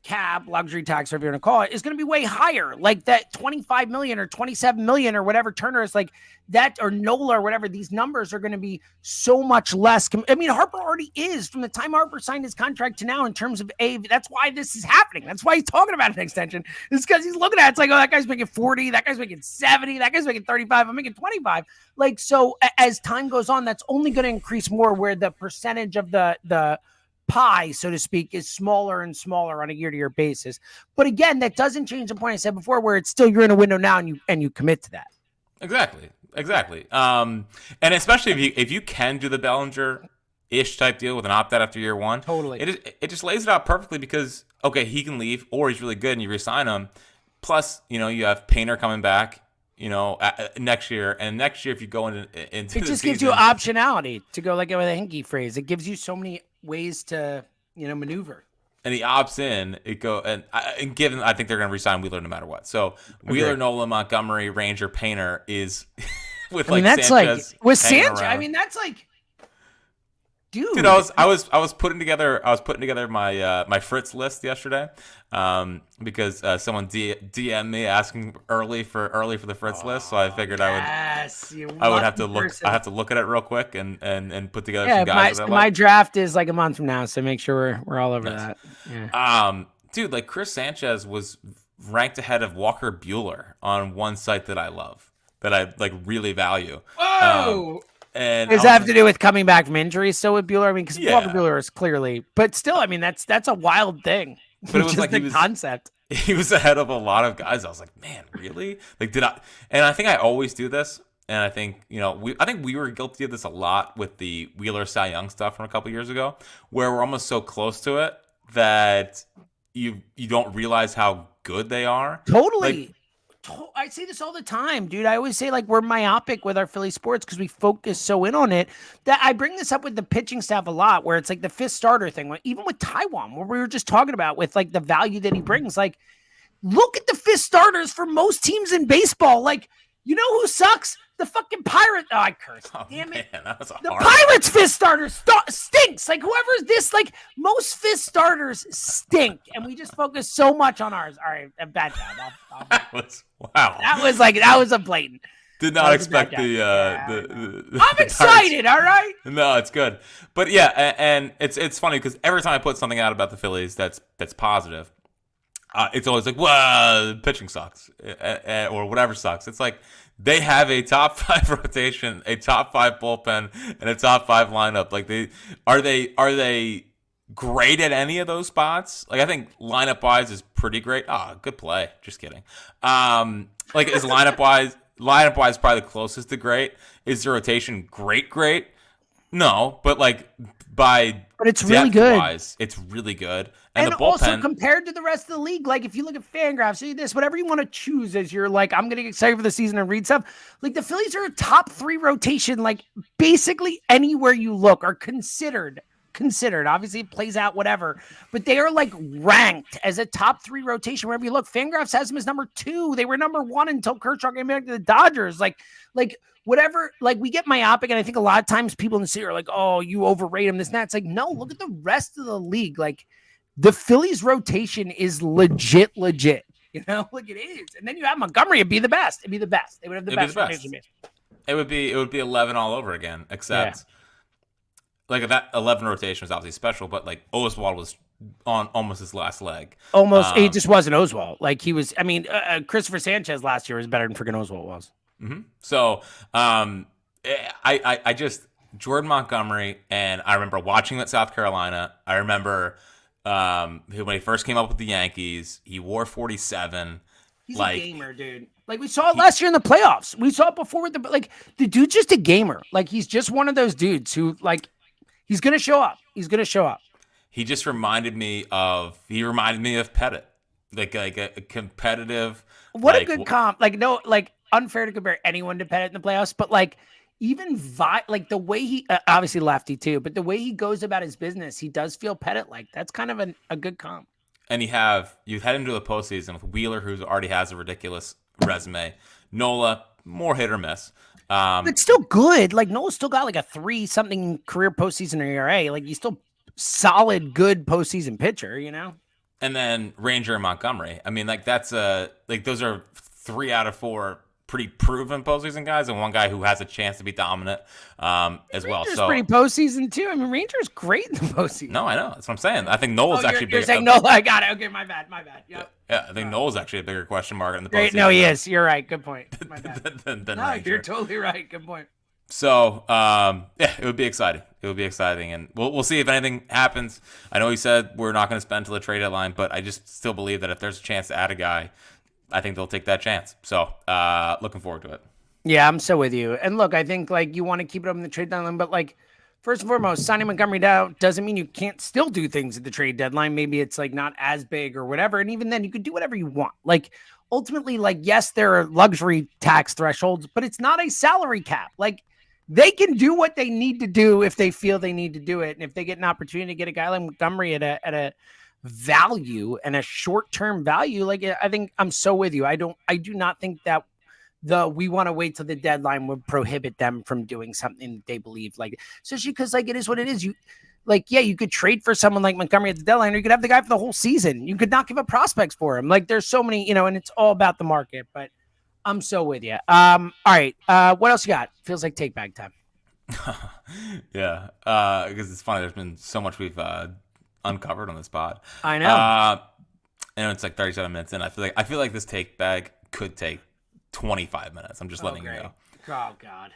cab luxury tax, whatever you want to call it, is going to be way higher. Like that 25 million or 27 million or whatever Turner is like that, or Nola or whatever, these numbers are going to be so much less. I mean, Harper already is from the time Harper signed his contract to now in terms of that's why this is happening. That's why he's talking about an extension. It's because he's looking at it. It's like, oh, that guy's making 40, that guy's making 70, that guy's making 35, I'm making 25. Like, so as time goes on, that's only going to increase more where the percentage of the pie, so to speak, is smaller and smaller on a year-to-year basis. But again, that doesn't change the point I said before, where it's still you're in a window now and you commit to that. Exactly. And especially if you can do the Bellinger-ish type deal with an opt-out after year one, totally. It just lays it out perfectly because okay, he can leave or he's really good and you re-sign him. Plus, you have Painter coming back. Next year, and next year if you go into it just gives you optionality to go like with a hinky phrase. It gives you so many ways to maneuver. And he opts in. And given I think they're going to resign Wheeler no matter what. So Wheeler, Nola, Montgomery, Ranger, Painter is with that's Sanchez like with Sanchez. Around. I mean that's like. Dude, I was putting together my Fritz list yesterday, because someone DM'd me asking early for the Fritz list, so I figured I would have to look at it real quick and put together some guys. My draft is like a month from now, so make sure we're all over that. Yeah. Dude, like Chris Sanchez was ranked ahead of Walker Buehler on one site that I love, that I like really value. Whoa. And does that have to do with coming back from injury still with Buehler? I mean, because Walker Buehler is clearly, but still, I mean, that's a wild thing. But it was like the concept. He was ahead of a lot of guys. I was like, man, really? Like, and I think I always do this. And I think, I think we were guilty of this a lot with the Wheeler Cy Young stuff from a couple years ago, where we're almost so close to it that you don't realize how good they are. Totally. I say this all the time, dude. I always say like we're myopic with our Philly sports because we focus so in on it that I bring this up with the pitching staff a lot, where it's like the fifth starter thing, even with Taiwan, where we were just talking about with like the value that he brings. Like, look at the fifth starters for most teams in baseball. Like, you know who sucks? The fucking Pirates. Oh, I cursed. Damn it. Man, that was the Pirates fifth starter stinks. Like, whoever's this, like, most fifth starters stink. And we just focus so much on ours. All right, a bad job. Wow. That was a blatant. Did not expect the I'm excited, all right? No, it's good. But yeah, and it's funny because every time I put something out about the Phillies that's positive, it's always like, well, pitching sucks, or whatever sucks. It's like they have a top 5 rotation, a top 5 bullpen, and a top 5 lineup. Like are they great at any of those spots? Like I think lineup wise is pretty great. Good play. Just kidding. Like is lineup wise probably the closest to great. Is the rotation great? No, but like but it's really good. Wise, it's really good. And the bullpen, also compared to the rest of the league, like if you look at Fangraphs, see this, whatever you want to choose as you're like, I'm getting excited for the season and read stuff. Like the Phillies are a top 3 rotation, like basically anywhere you look are considered. Obviously it plays out whatever, but they are like ranked as a top 3 rotation wherever you look. Fangraphs has them as number 2. They were number 1 until Kershaw came back to the Dodgers. Like whatever, like we get myopic, and I think a lot of times people in the city are like, oh, you overrate them, this and that. It's like, no, look at the rest of the league. Like the Phillies rotation is legit. Like it is. And then you have Montgomery, it'd be the best. They would have the best rotation. It would be 11 all over again, except like that 11 rotation was obviously special, but like Oswald was on almost his last leg. Almost, he just wasn't Oswald. Like he was. I mean, Christopher Sanchez last year was better than freaking Oswald was. Mm-hmm. So, I just Jordan Montgomery, and I remember watching him at South Carolina. I remember when he first came up with the Yankees, he wore 47. He's a gamer, dude. Like we saw it last year in the playoffs. We saw it before with the dude's just a gamer. Like he's just one of those dudes who like he's gonna show up. He's gonna show up. He just reminded me of Pettit, like a competitive. What a good comp! Like no, like unfair to compare anyone to Pettit in the playoffs, but like even like the way he obviously lefty too, but the way he goes about his business, he does feel Pettit like. That's kind of a good comp. And you head into the postseason with Wheeler, who already has a ridiculous resume. Nola, more hit or miss. But still good. Like Nola's still got like a 3-something career postseason ERA. Like he's still solid, good postseason pitcher, you know? And then Ranger and Montgomery. I mean, like that's those are 3 out of 4 pretty proven postseason guys, and one guy who has a chance to be dominant as well. Ranger's so pretty postseason too. I mean, Ranger's great in the postseason. No, I know. That's what I'm saying. I think Noel's actually bigger. You're saying Nola. I got it. Okay, my bad. Yep. Yeah, I think Noel's actually a bigger question mark in the postseason. No, he is. You're right. Good point. My bad. than no, Ranger. You're totally right. Good point. So, it would be exciting. And we'll see if anything happens. I know he said we're not going to spend till the trade deadline, but I just still believe that if there's a chance to add a guy, I think they'll take that chance. So, looking forward to it. Yeah, I'm so with you. And look, I think like you want to keep it up in the trade deadline, but like first and foremost, signing Montgomery down doesn't mean you can't still do things at the trade deadline. Maybe it's like not as big or whatever. And even then you could do whatever you want. Like ultimately, like, yes, there are luxury tax thresholds, but it's not a salary cap. Like they can do what they need to do if they feel they need to do it. And if they get an opportunity to get a guy like Montgomery at a value and a short-term value, like I think I'm so with you. I do not think that we want to wait till the deadline would prohibit them from doing something that they believe, like, especially because like it is what it is. You like, yeah, you could trade for someone like Montgomery at the deadline, or you could have the guy for the whole season. You could not give up prospects for him. Like there's so many, and it's all about the market, but I'm so with you. All right. What else you got? Feels like take back time. Yeah. Because it's funny. There's been so much we've uncovered on this pod. I know. And it's like 37 minutes in. I feel like this take bag could take 25 minutes. I'm just letting you know. Oh God.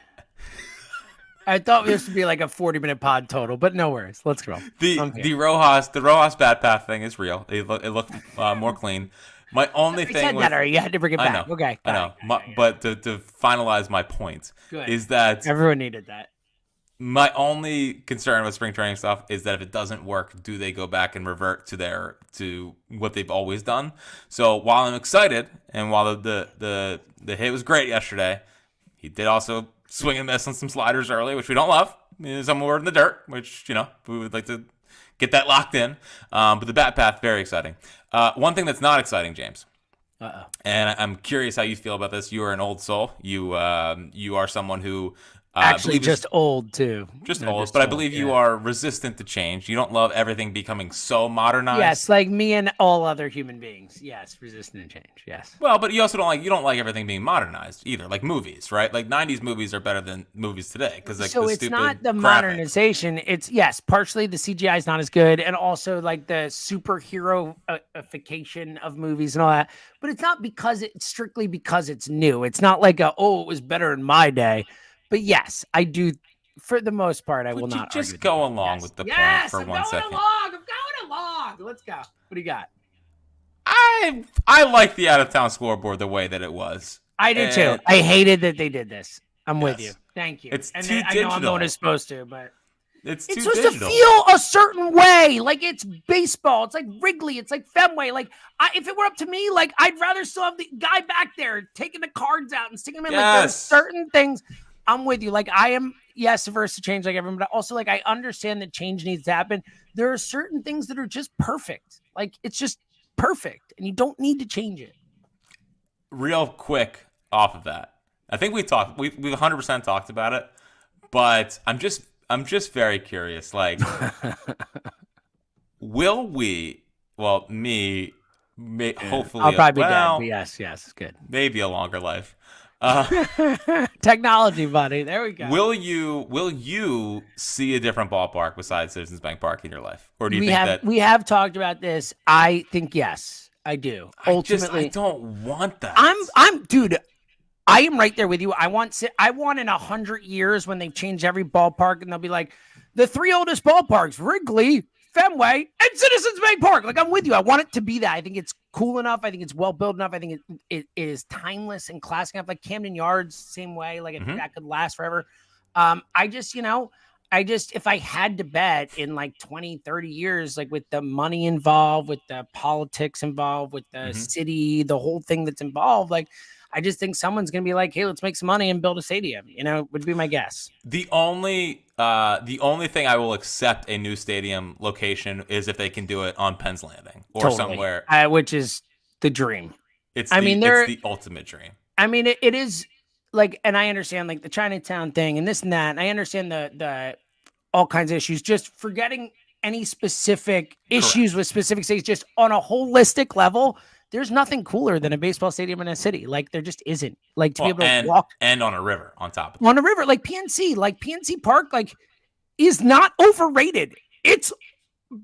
I thought this would be like a 40-minute pod total, but no worries. Let's go. The Rojas bat path thing is real. It looked more clean. My only thing was that, or you had to bring it back. Okay. I know. But to finalize my point is that everyone needed that. My only concern with spring training stuff is that if it doesn't work, do they go back and revert to what they've always done? So while I'm excited, and while the hit was great yesterday, he did also swing and miss on some sliders early, which we don't love. Some were in the dirt, which we would like to get that locked in. But the bat path, very exciting. One thing that's not exciting, James. And I'm curious how you feel about this. You are an old soul. You are someone who. Actually, just old too. Just old, but I believe you are resistant to change. You don't love everything becoming so modernized. Yes, like me and all other human beings. Yes, resistant to change. Yes. Well, but you also don't like everything being modernized either. Like movies, right? Like 90s movies are better than movies today because like so the it's stupid not the graphics. Modernization. It's partially the CGI is not as good, and also like the superheroification of movies and all that. But it's not strictly because it's new. It's not like it was better in my day. But yes, I do. For the most part, I will not. Just go along with the point for 1 second. I'm going along. Let's go. What do you got? I like the out of town scoreboard the way that it was. I do too. I hated that they did this. I'm with you. Thank you. It's too digital. I know I'm the one who's supposed to, but it's supposed digital. to feel a certain way. Like it's baseball. It's like Wrigley. It's like Fenway. Like if it were up to me, like I'd rather still have the guy back there taking the cards out and sticking them in. Like there's certain things. I'm with you. Like I am, averse to change like everyone, but also like I understand that change needs to happen. There are certain things that are just perfect. Like it's just perfect and you don't need to change it. Real quick off of that. I think we've 100% talked about it, but I'm just very curious. Like, will we, me, hopefully, I'll probably be dead, but yes, it's good. Maybe a longer life. Technology, buddy. There we go. Will you see a different ballpark besides Citizens Bank Park in your life, or do you we have talked about this? I think yes, I do. Ultimately, I don't want that. Dude. I am right there with you. I want in 100 years when they've changed every ballpark and they'll be like the 3 oldest ballparks: Wrigley, Fenway, and Citizens Bank Park. Like, I'm with you. I want it to be that. I think it's cool enough. I think it's well built enough. I think it is timeless and classic enough. Like Camden Yards, same way. Like that could last forever. I just if I had to bet in like 20, 30 years, like with the money involved, with the politics involved, with the city, the whole thing that's involved, like I just think someone's going to be like, hey, let's make some money and build a stadium, would be my guess. The only thing I will accept a new stadium location is if they can do it on Penn's Landing or somewhere. Which is the dream. It's the ultimate dream. I mean, it is like, and I understand like the Chinatown thing and this and that. And I understand the all kinds of issues, just forgetting any specific issues with specific cities, just on a holistic level. There's nothing cooler than a baseball stadium in a city. Like there just isn't. Like to be able to walk and on a river on top of it. On a river, like PNC Park, like is not overrated. It's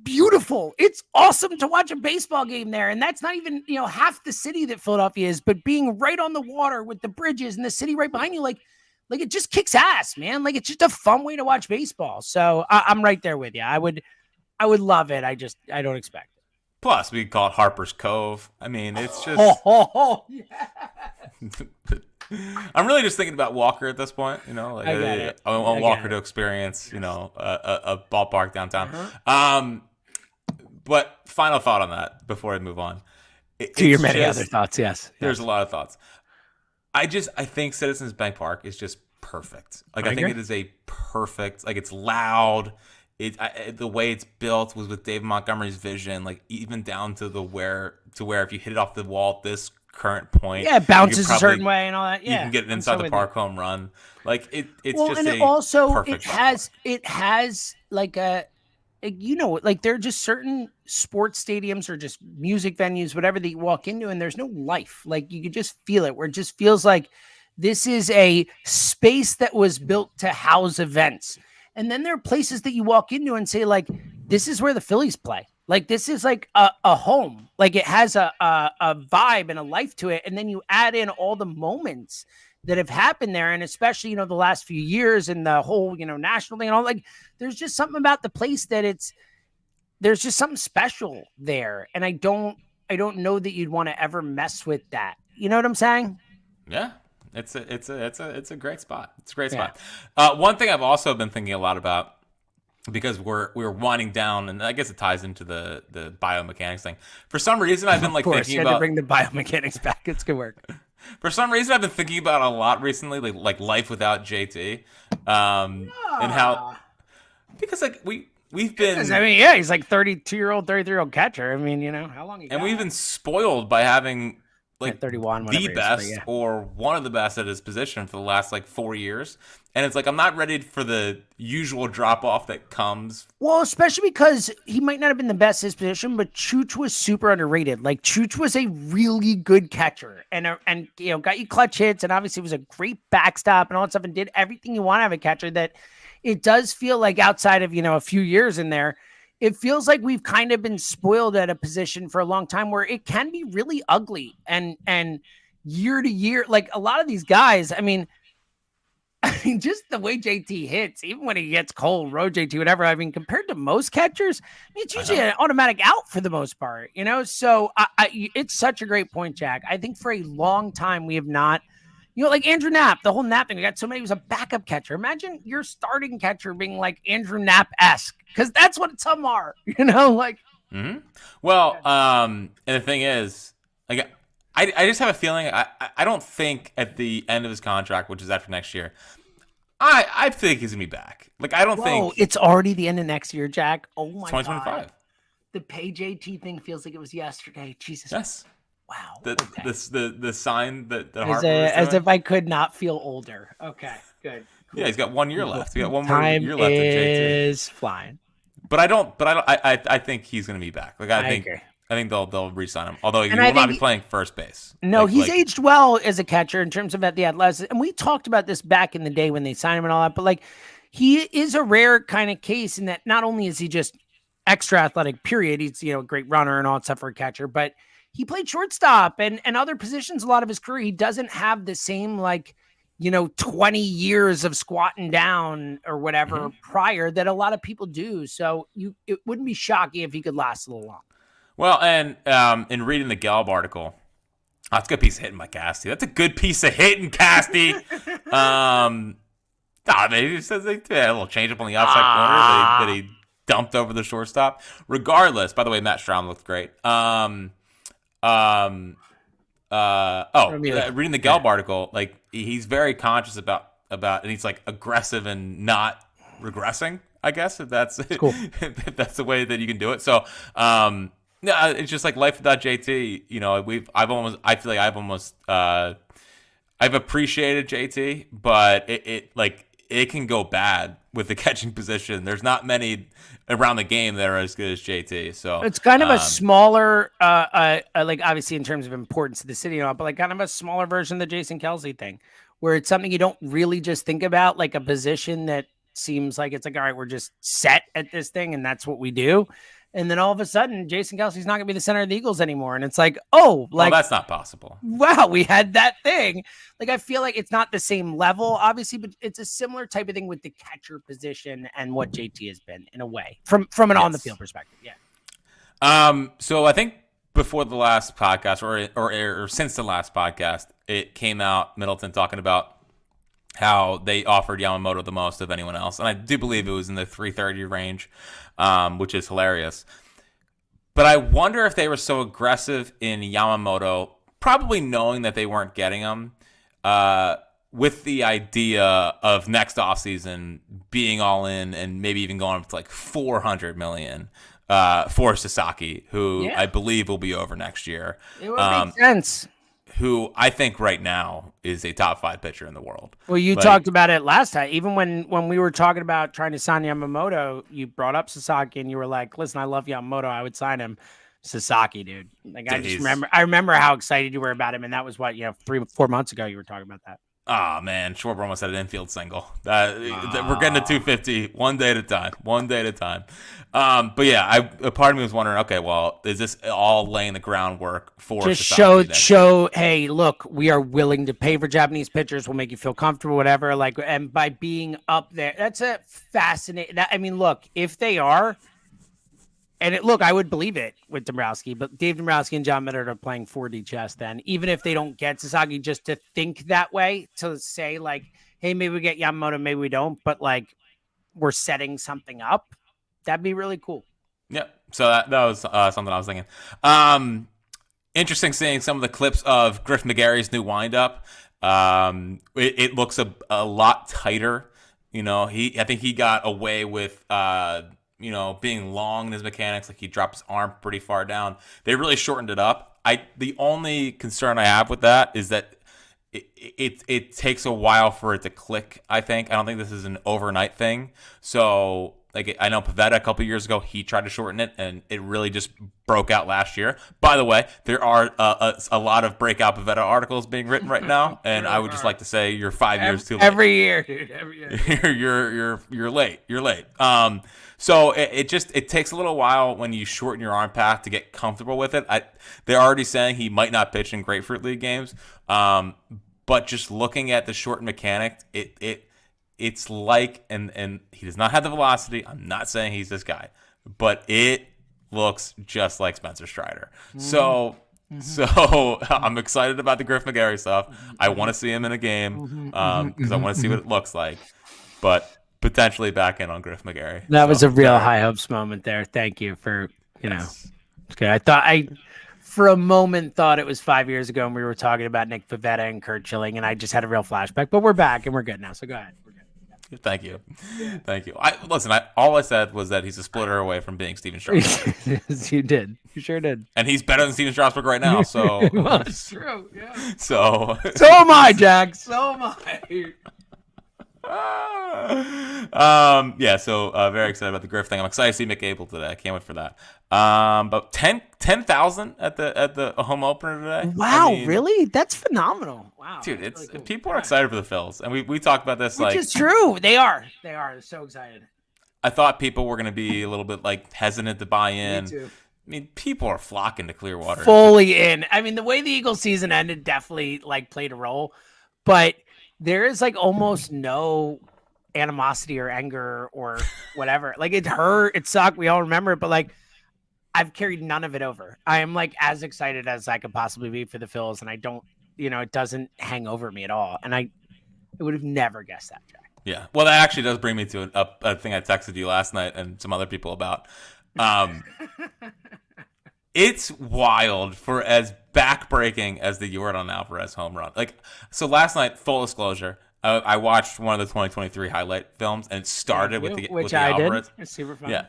beautiful. It's awesome to watch a baseball game there. And that's not even, half the city that Philadelphia is, but being right on the water with the bridges and the city right behind you, like it just kicks ass, man. Like it's just a fun way to watch baseball. So I'm right there with you. I would love it. I don't expect it. Plus, we call it Harper's Cove. I mean, it's just. Yeah. I'm really just thinking about Walker at this point. I want Walker to experience, a ballpark downtown. But final thought on that before I move on. To your many other thoughts, yes. There's a lot of thoughts. I think Citizens Bank Park is just perfect. Like I think it is a perfect. Like it's loud. The way it's built was with Dave Montgomery's vision, like even down to where if you hit it off the wall at this current point, it bounces a certain way and all that. Yeah, you can get it inside the park home run. Like it's just and it has like like there are just certain sports stadiums or just music venues, whatever that you walk into, and there's no life. Like you could just feel it, where it just feels like this is a space that was built to house events. And then there are places that you walk into and say, like, this is where the Phillies play. Like, this is like a home. Like, it has a vibe and a life to it. And then you add in all the moments that have happened there. And especially, the last few years and the whole, national thing and all. Like, there's just something about the place that there's just something special there. And I don't know that you'd want to ever mess with that. You know what I'm saying? Yeah. It's a great spot. It's a great spot. One thing I've also been thinking a lot about, because we're winding down, and I guess it ties into the biomechanics thing. For some reason, I've been thinking about to bring the biomechanics back. It's good work. For some reason, I've been thinking about a lot recently, like life without JT, and how because we've been. I mean, he's like 33-year-old catcher. I mean, how long? We've been spoiled by having. Like 31, the best or one of the best at his position for the last 4 years. And it's like, I'm not ready for the usual drop off that comes. Well, especially because he might not have been the best at his position, but Chooch was super underrated. Like Chooch was a really good catcher and got you clutch hits. And obviously was a great backstop and all that stuff and did everything you want to have a catcher. That it does feel like outside of, a few years in there, it feels like we've kind of been spoiled at a position for a long time where it can be really ugly and year to year, like a lot of these guys, I mean, just the way JT hits, even when he gets cold, road JT, whatever. I mean, compared to most catchers, it's usually an automatic out for the most part, So it's such a great point, Jack. I think for a long time we have not, like Andrew Knapp, the whole Knapp thing. We got so many. He was a backup catcher. Imagine your starting catcher being like Andrew Knapp-esque, because that's what some are. Mm-hmm. Well, and the thing is, like, I just have a feeling. I don't think at the end of his contract, which is after next year, I think he's gonna be back. Like, I don't think it's already the end of next year, Jack. Oh my 2025. God. The pay JT thing feels like it was yesterday. Jesus. Yes. Wow. The sign that Harper as if I could not feel older. Okay, good. Cool. Yeah, he's got 1 year left. He got one more year left. Time is flying. But I think he's going to be back. Like I I think they'll re-sign him. Although he And will not be playing first base. No, he's aged well as a catcher in terms of the athleticism. And we talked about this back in the day when they signed him and all that. But like, he is a rare kind of case in that not only is he just extra athletic, period. He's a great runner and all that stuff for a catcher, but he played shortstop and other positions a lot of his career. He doesn't have the same 20 years of squatting down or whatever prior that a lot of people do. So it wouldn't be shocking if he could last a little long. Well, and in reading the Gelb article, that's a good piece of hitting by Casty. That's a good piece of hitting, Casty. Maybe he says they had a little change up on the outside corner that he dumped over the shortstop. Regardless, by the way, Matt Strahm looked great. Reading the Gelb article, like he's very conscious about, and he's like aggressive and not regressing. I guess if that's cool. If that's the way that you can do it. So, it's just like life without JT. I've appreciated JT, but it can go bad with the catching position. There's not many around the game that are as good as JT. So it's kind of a smaller, obviously in terms of importance to the city, but like kind of a smaller version of the Jason Kelce thing, where it's something you don't really just think about, like a position that seems like it's like, all right, we're just set at this thing and that's what we do. And then all of a sudden, Jason Kelce's not going to be the center of the Eagles anymore. And it's like, that's not possible. Wow, we had that thing. Like, I feel like it's not the same level, obviously, but it's a similar type of thing with the catcher position and what JT has been in a way from an on-the-field perspective. Yeah. So I think before the last podcast or since the last podcast, it came out, Middleton talking about how they offered Yamamoto the most of anyone else. And I do believe it was in the 330 range, which is hilarious. But I wonder if they were so aggressive in Yamamoto, probably knowing that they weren't getting him, with the idea of next offseason being all in and maybe even going up to like $400 million for Sasaki, who I believe will be over next year. It would make sense. Who I think right now is a top 5 pitcher in the world. Well, you talked about it last time. Even when we were talking about trying to sign Yamamoto, you brought up Sasaki and you were like, listen, I love Yamamoto. I would sign him. Sasaki, dude. Like, I remember how excited you were about him. And that was 3-4 months ago you were talking about that. Oh, man. Schwarber almost had an infield single. We're getting to 250 one day at a time. But yeah, a part of me was wondering, okay, well, is this all laying the groundwork for just show, hey, look, we are willing to pay for Japanese pitchers. We'll make you feel comfortable, whatever. Like, and by being up there, that's a fascinating. Look, if they are, I would believe it with Dombrowski, but Dave Dombrowski and John Middleton are playing 4D chess then, even if they don't get Sasaki, just to think that way, to say like, hey, maybe we get Yamamoto, maybe we don't, but like we're setting something up. That'd be really cool. Yeah. So that was something I was thinking. Interesting seeing some of the clips of Griff McGarry's new windup. It looks a lot tighter. I think he got away with being long in his mechanics, like he dropped his arm pretty far down. They really shortened it up. The only concern I have with that is that it takes a while for it to click, I think. I don't think this is an overnight thing. So, like, I know Pivetta a couple years ago, he tried to shorten it, and it really just broke out last year. By the way, there are a lot of breakout Pivetta articles being written right now, and I would just like to say you're 5 years too late. Every year, dude. Every year. You're late. You're late. So it takes a little while when you shorten your arm path to get comfortable with it. They're already saying he might not pitch in Grapefruit League games, but just looking at the shortened mechanic, it's like, and he does not have the velocity. I'm not saying he's this guy, but it looks just like Spencer Strider. So I'm excited about the Griff McGarry stuff. I want to see him in a game because I want to see what it looks like, but potentially back in on Griff McGarry. That was a real high hopes moment there. Thank you for, okay. I for a moment thought it was 5 years ago and we were talking about Nick Pivetta and Kurt Schilling, and I just had a real flashback, but we're back and we're good now. So go ahead. We're good. Thank you. All I said was that he's a splitter away from being Steven Strasburg. Yes, you did. You sure did. And he's better than Steven Strasburg right now. So well, it's true. Yeah. So am I, Jack. So am I. Yeah, so very excited about the Griff thing. I'm excited to see Mick Abel today. I can't wait for that. But 10,000 at the home opener today. Wow, I mean, really? That's phenomenal. Wow, dude, that's it's really cool. people are excited for the Phils, and we talked about this. Which Like, is true. They are. They're so excited. I thought people were going to be a little bit like hesitant to buy in. Me too. I mean, people are flocking to Clearwater. Fully in. I mean, the way the Eagles season ended definitely like played a role, but there is like almost no animosity or anger or whatever. Like it hurt, it sucked. We all remember it, but like I've carried none of it over. I am like as excited as I could possibly be for the Phils, and I don't, it doesn't hang over me at all. And I would have never guessed that, Jack. Yeah. Well, that actually does bring me to a thing I texted you last night and some other people about. It's wild for as backbreaking as the Yordan Alvarez home run. Like, so last night, full disclosure, I watched one of the 2023 highlight films, and it started with the Alvarez. It's super fun. Yeah.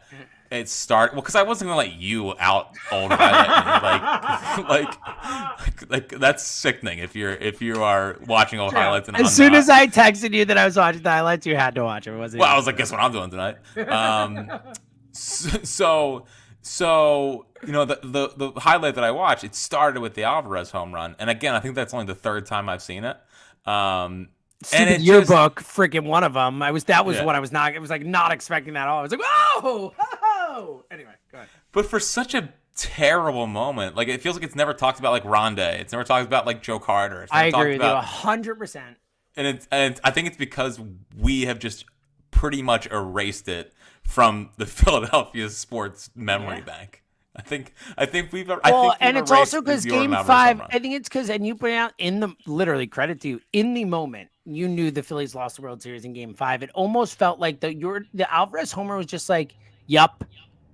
It started because I wasn't gonna let you out old highlight like that's sickening if you are watching old highlights. And as soon as I texted you that I was watching the highlights, you had to watch it. Well, I was like, guess what I'm doing tonight. So the highlight that I watched, it started with the Alvarez home run, and again, I think that's only the third time I've seen it. And in your book, freaking one of them. That was what I was not. It was like not expecting that at all. I was like, whoa. Anyway, go ahead. But for such a terrible moment, like it feels like it's never talked about like Rondé. It's never talked about like Joe Carter. I agree with you 100%. And I think it's because we have just pretty much erased it from the Philadelphia sports memory bank. I think we've. And it's also because Game 5. I think it's because, and you put out literally credit to you in the moment. You knew the Phillies lost the World Series in Game 5. It almost felt like the Alvarez homer was just like, yup.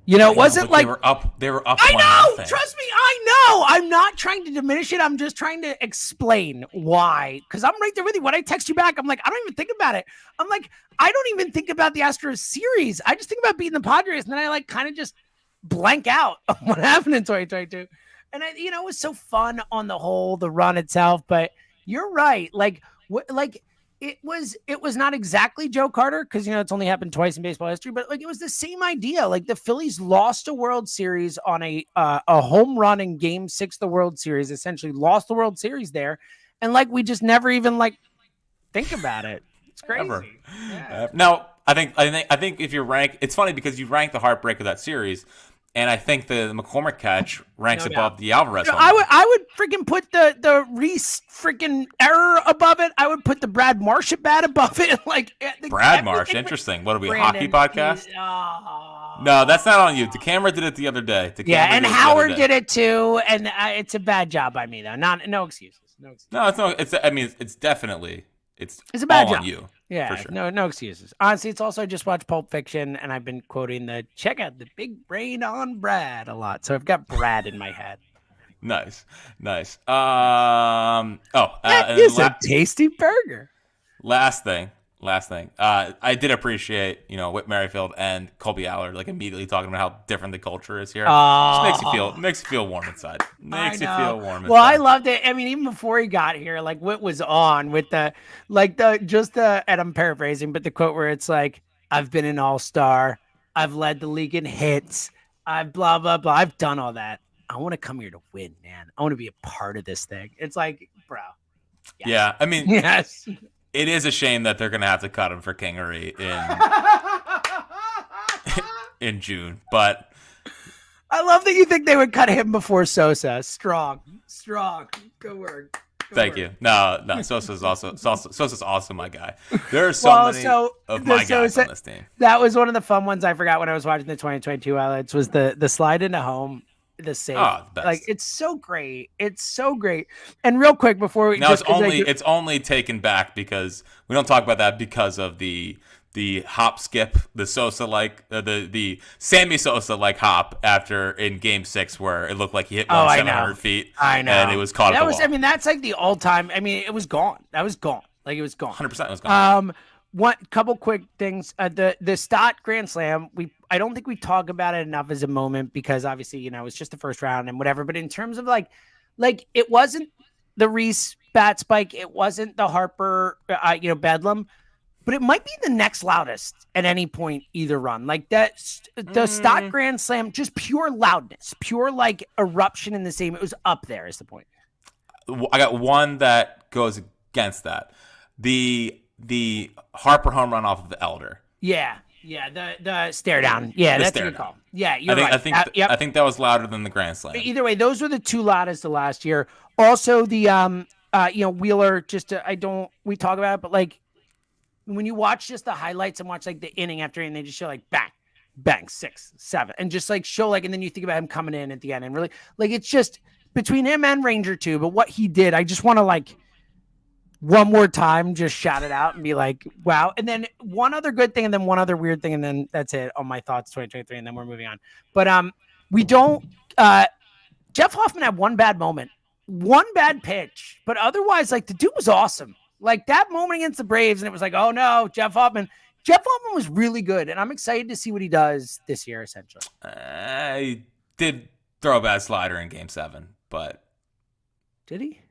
It wasn't like they were up. I know. 1-0. Trust me, I know. I'm not trying to diminish it. I'm just trying to explain why. Because I'm right there with you. When I text you back, I'm like, I don't even think about it. I'm like, I don't even think about the Astros series. I just think about beating the Padres, and then I like kind of just blank out on what happened in 2022. And it was so fun on the whole, the run itself. But you're right. It was not exactly Joe Carter because it's only happened twice in baseball history, but like it was the same idea. Like the Phillies lost a World Series on a home run in Game 6 of the World Series, essentially lost the World Series there, and like we just never even like think about it. It's crazy. Yeah. Now I think if you rank, it's funny because you rank the heartbreak of that series. And I think the McCormick catch ranks above the Alvarez one. I would freaking put the Reese freaking error above it. I would put the Brad Marsh at bat above it. Brad Marsh, interesting. What are we, Brandon, a hockey podcast? No, that's not on you. DeCamera did it the other day. And Howard did it too. And it's a bad job by me though. No excuses. No, it's no. It's definitely. It's a bad job on you. Yeah, for sure. No excuses. Honestly, it's also I just watched Pulp Fiction and I've been quoting check out the big brain on Brad a lot. So I've got Brad in my head. Nice. That is a tasty burger. Last thing. I did appreciate, Whit Merrifield and Colby Allard immediately talking about how different the culture is here. Just makes you feel warm inside. Well, I loved it. I mean, even before he got here, Whit was on with and I'm paraphrasing, but the quote where it's like, I've been an all-star. I've led the league in hits. I've blah, blah, blah. I've done all that. I want to come here to win, man. I want to be a part of this thing. It's like, bro. Yes. Yeah. I mean, yes. It is a shame that they're going to have to cut him for Kingery in June, but I love that you think they would cut him before Sosa. Strong. Good word. Thank you. No, Sosa's also my guy. There are so many of my guys on this team. That was one of the fun ones I forgot when I was watching the 2022 highlights was the slide into home. The save, it's so great. And real quick before we now, it's only taken back because we don't talk about that because of the hop skip, the Sosa the Sammy Sosa hop after in Game 6 where it looked like he hit 700 feet. I know, and it was caught. I mean, that's like the all time. I mean, it was gone. That was gone. It was gone. 100% was gone. One couple quick things. The Stott Grand Slam. I don't think we talk about it enough as a moment because obviously it's just the first round and whatever. But in terms of like it wasn't the Reese bat spike, it wasn't the Harper Bedlam, but it might be the next loudest at any point either run. Like that, the Stock Grand Slam, just pure loudness, pure like eruption in the stadium. It was up there is the point. I got one that goes against that. The Harper home run off of the Elder. Yeah, the stare down. Yeah, that's a good call. Yeah, you're right. I think that was louder than the Grand Slam. Either way, those were the two loudest of last year. Also, the Wheeler. We talk about it, but like when you watch just the highlights and watch like the inning after inning, they just show like bang, bang, 6, 7, and just like show like, and then you think about him coming in at the end and really like it's just between him and Ranger too. But what he did, I just want to like. One more time, just shout it out and be like, wow. And then one other good thing and then one other weird thing. And then that's it on my thoughts 2023. And then we're moving on. But we don't Jeff Hoffman had one bad moment, one bad pitch, but otherwise like the dude was awesome. Like that moment against the Braves and it was like, oh no, Jeff Hoffman was really good. And I'm excited to see what he does this year, essentially. I did throw a bad slider in Game 7, but. Did he?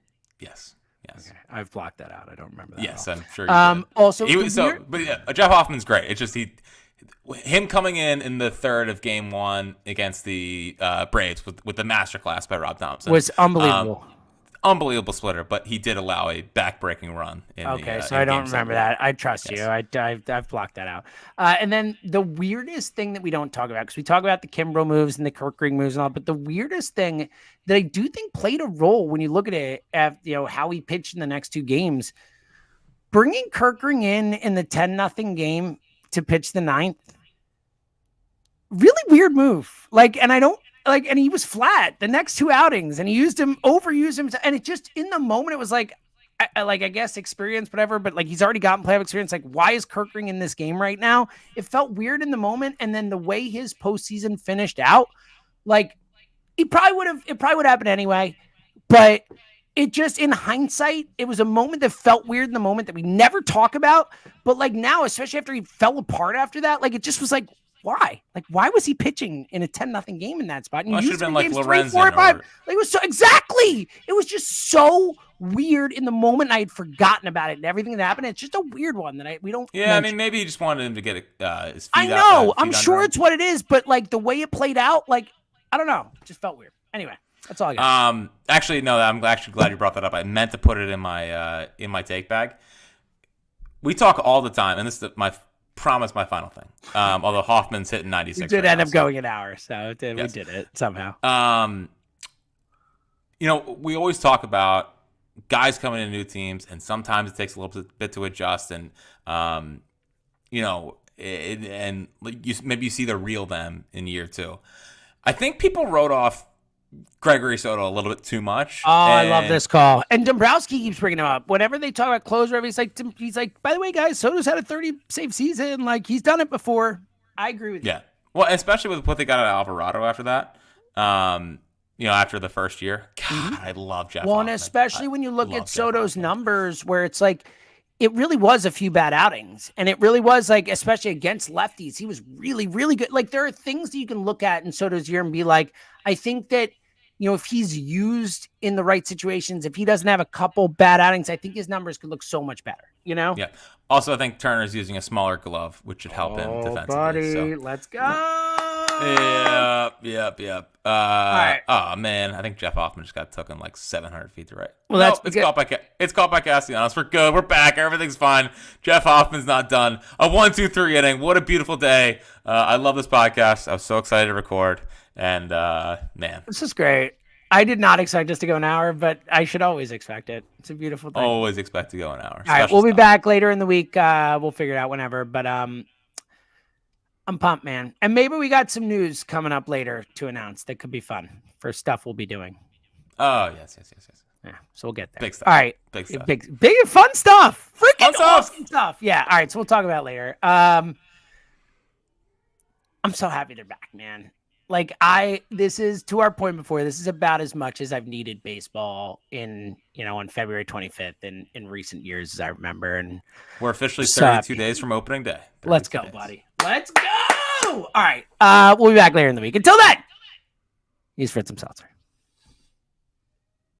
Yes. Yes. Okay. I've blocked that out. I don't remember that. Yes, I'm sure. You did. Also, but yeah, Jeff Hoffman's great. It's just him coming in the third of Game 1 against the Braves with the masterclass by Rob Thompson was unbelievable. Unbelievable splitter, but he did allow a back-breaking run. So I don't remember that. I trust you. I've blocked that out. And then the weirdest thing that we don't talk about, because we talk about the Kimbrel moves and the Kirkring moves and all, but the weirdest thing that I do think played a role when you look at it, how he pitched in the next 2 games, bringing Kirkring in the 10-0 game to pitch the 9th, really weird move. And he was flat the next 2 outings and he overused him. And it just, in the moment, it was like, I guess experience, whatever, but like he's already gotten playoff experience. Like, why is Kirkring in this game right now? It felt weird in the moment. And then the way his postseason finished out, like it probably would happen anyway, but it just, in hindsight, it was a moment that felt weird in the moment that we never talk about. But like now, especially after he fell apart after that, like it just was like, why? Like, why was he pitching in a 10-0 game in that spot? And it should have been like Lorenzen. 3, 4, 5. Like, it was so exactly. It was just so weird in the moment. I had forgotten about it and everything that happened. It's just a weird one that we don't. Yeah, mention. I mean, maybe he just wanted him to get his feet. I know. I'm sure it's what it is, but like the way it played out, like I don't know, it just felt weird. Anyway, that's all I got. Actually, no, I'm actually glad you brought that up. I meant to put it in my take bag. We talk all the time, and this is my final thing. Although Hoffman's hitting 96. We did end up going an hour, so we did it somehow. We always talk about guys coming into new teams, and sometimes it takes a little bit to adjust, and maybe you see the real them in year 2. I think people wrote off Gregory Soto a little bit too much. Oh, I love this call. And Dombrowski keeps bringing him up. Whenever they talk about closer, he's like, by the way, guys, Soto's had a 30-save season. Like, he's done it before. I agree with you. Yeah. Well, especially with what they got out of Alvarado after that. After the first year. God, I love Jeff Hoffman. And especially when you look at Soto's numbers where it's like, it really was a few bad outings. And it really was like, especially against lefties, he was really, really good. Like, there are things that you can look at in Soto's year and be like, I think that, if he's used in the right situations, if he doesn't have a couple bad outings, I think his numbers could look so much better, Yeah. Also, I think Turner's using a smaller glove, which should help him defensively. Buddy, so. Let's go. Yep. All right. Oh, man. I think Jeff Hoffman just got taken like 700 feet to right. Well, it's caught by Castellanos. We're good. We're back. Everything's fine. Jeff Hoffman's not done. A 1-2-3 inning. What a beautiful day. I love this podcast. I was so excited to record. And, man. This is great. I did not expect us to go an hour, but I should always expect it. It's a beautiful thing. Always expect to go an hour. All right, we'll be back later in the week. We'll figure it out whenever. But I'm pumped, man. And maybe we got some news coming up later to announce that could be fun for stuff we'll be doing. Oh, yes. Yeah, so we'll get there. Big stuff. All right. Big stuff. Big and fun stuff. Freaking fun awesome stuff. Yeah. All right. So we'll talk about it later. I'm so happy they're back, man. Like this is, to our point before, this is about as much as I've needed baseball on February 25th in recent years as I remember. And we're officially 32 days from opening day. Let's go, buddy. Let's go. All right. We'll be back later in the week. Until then, use Fritz and Seltzer.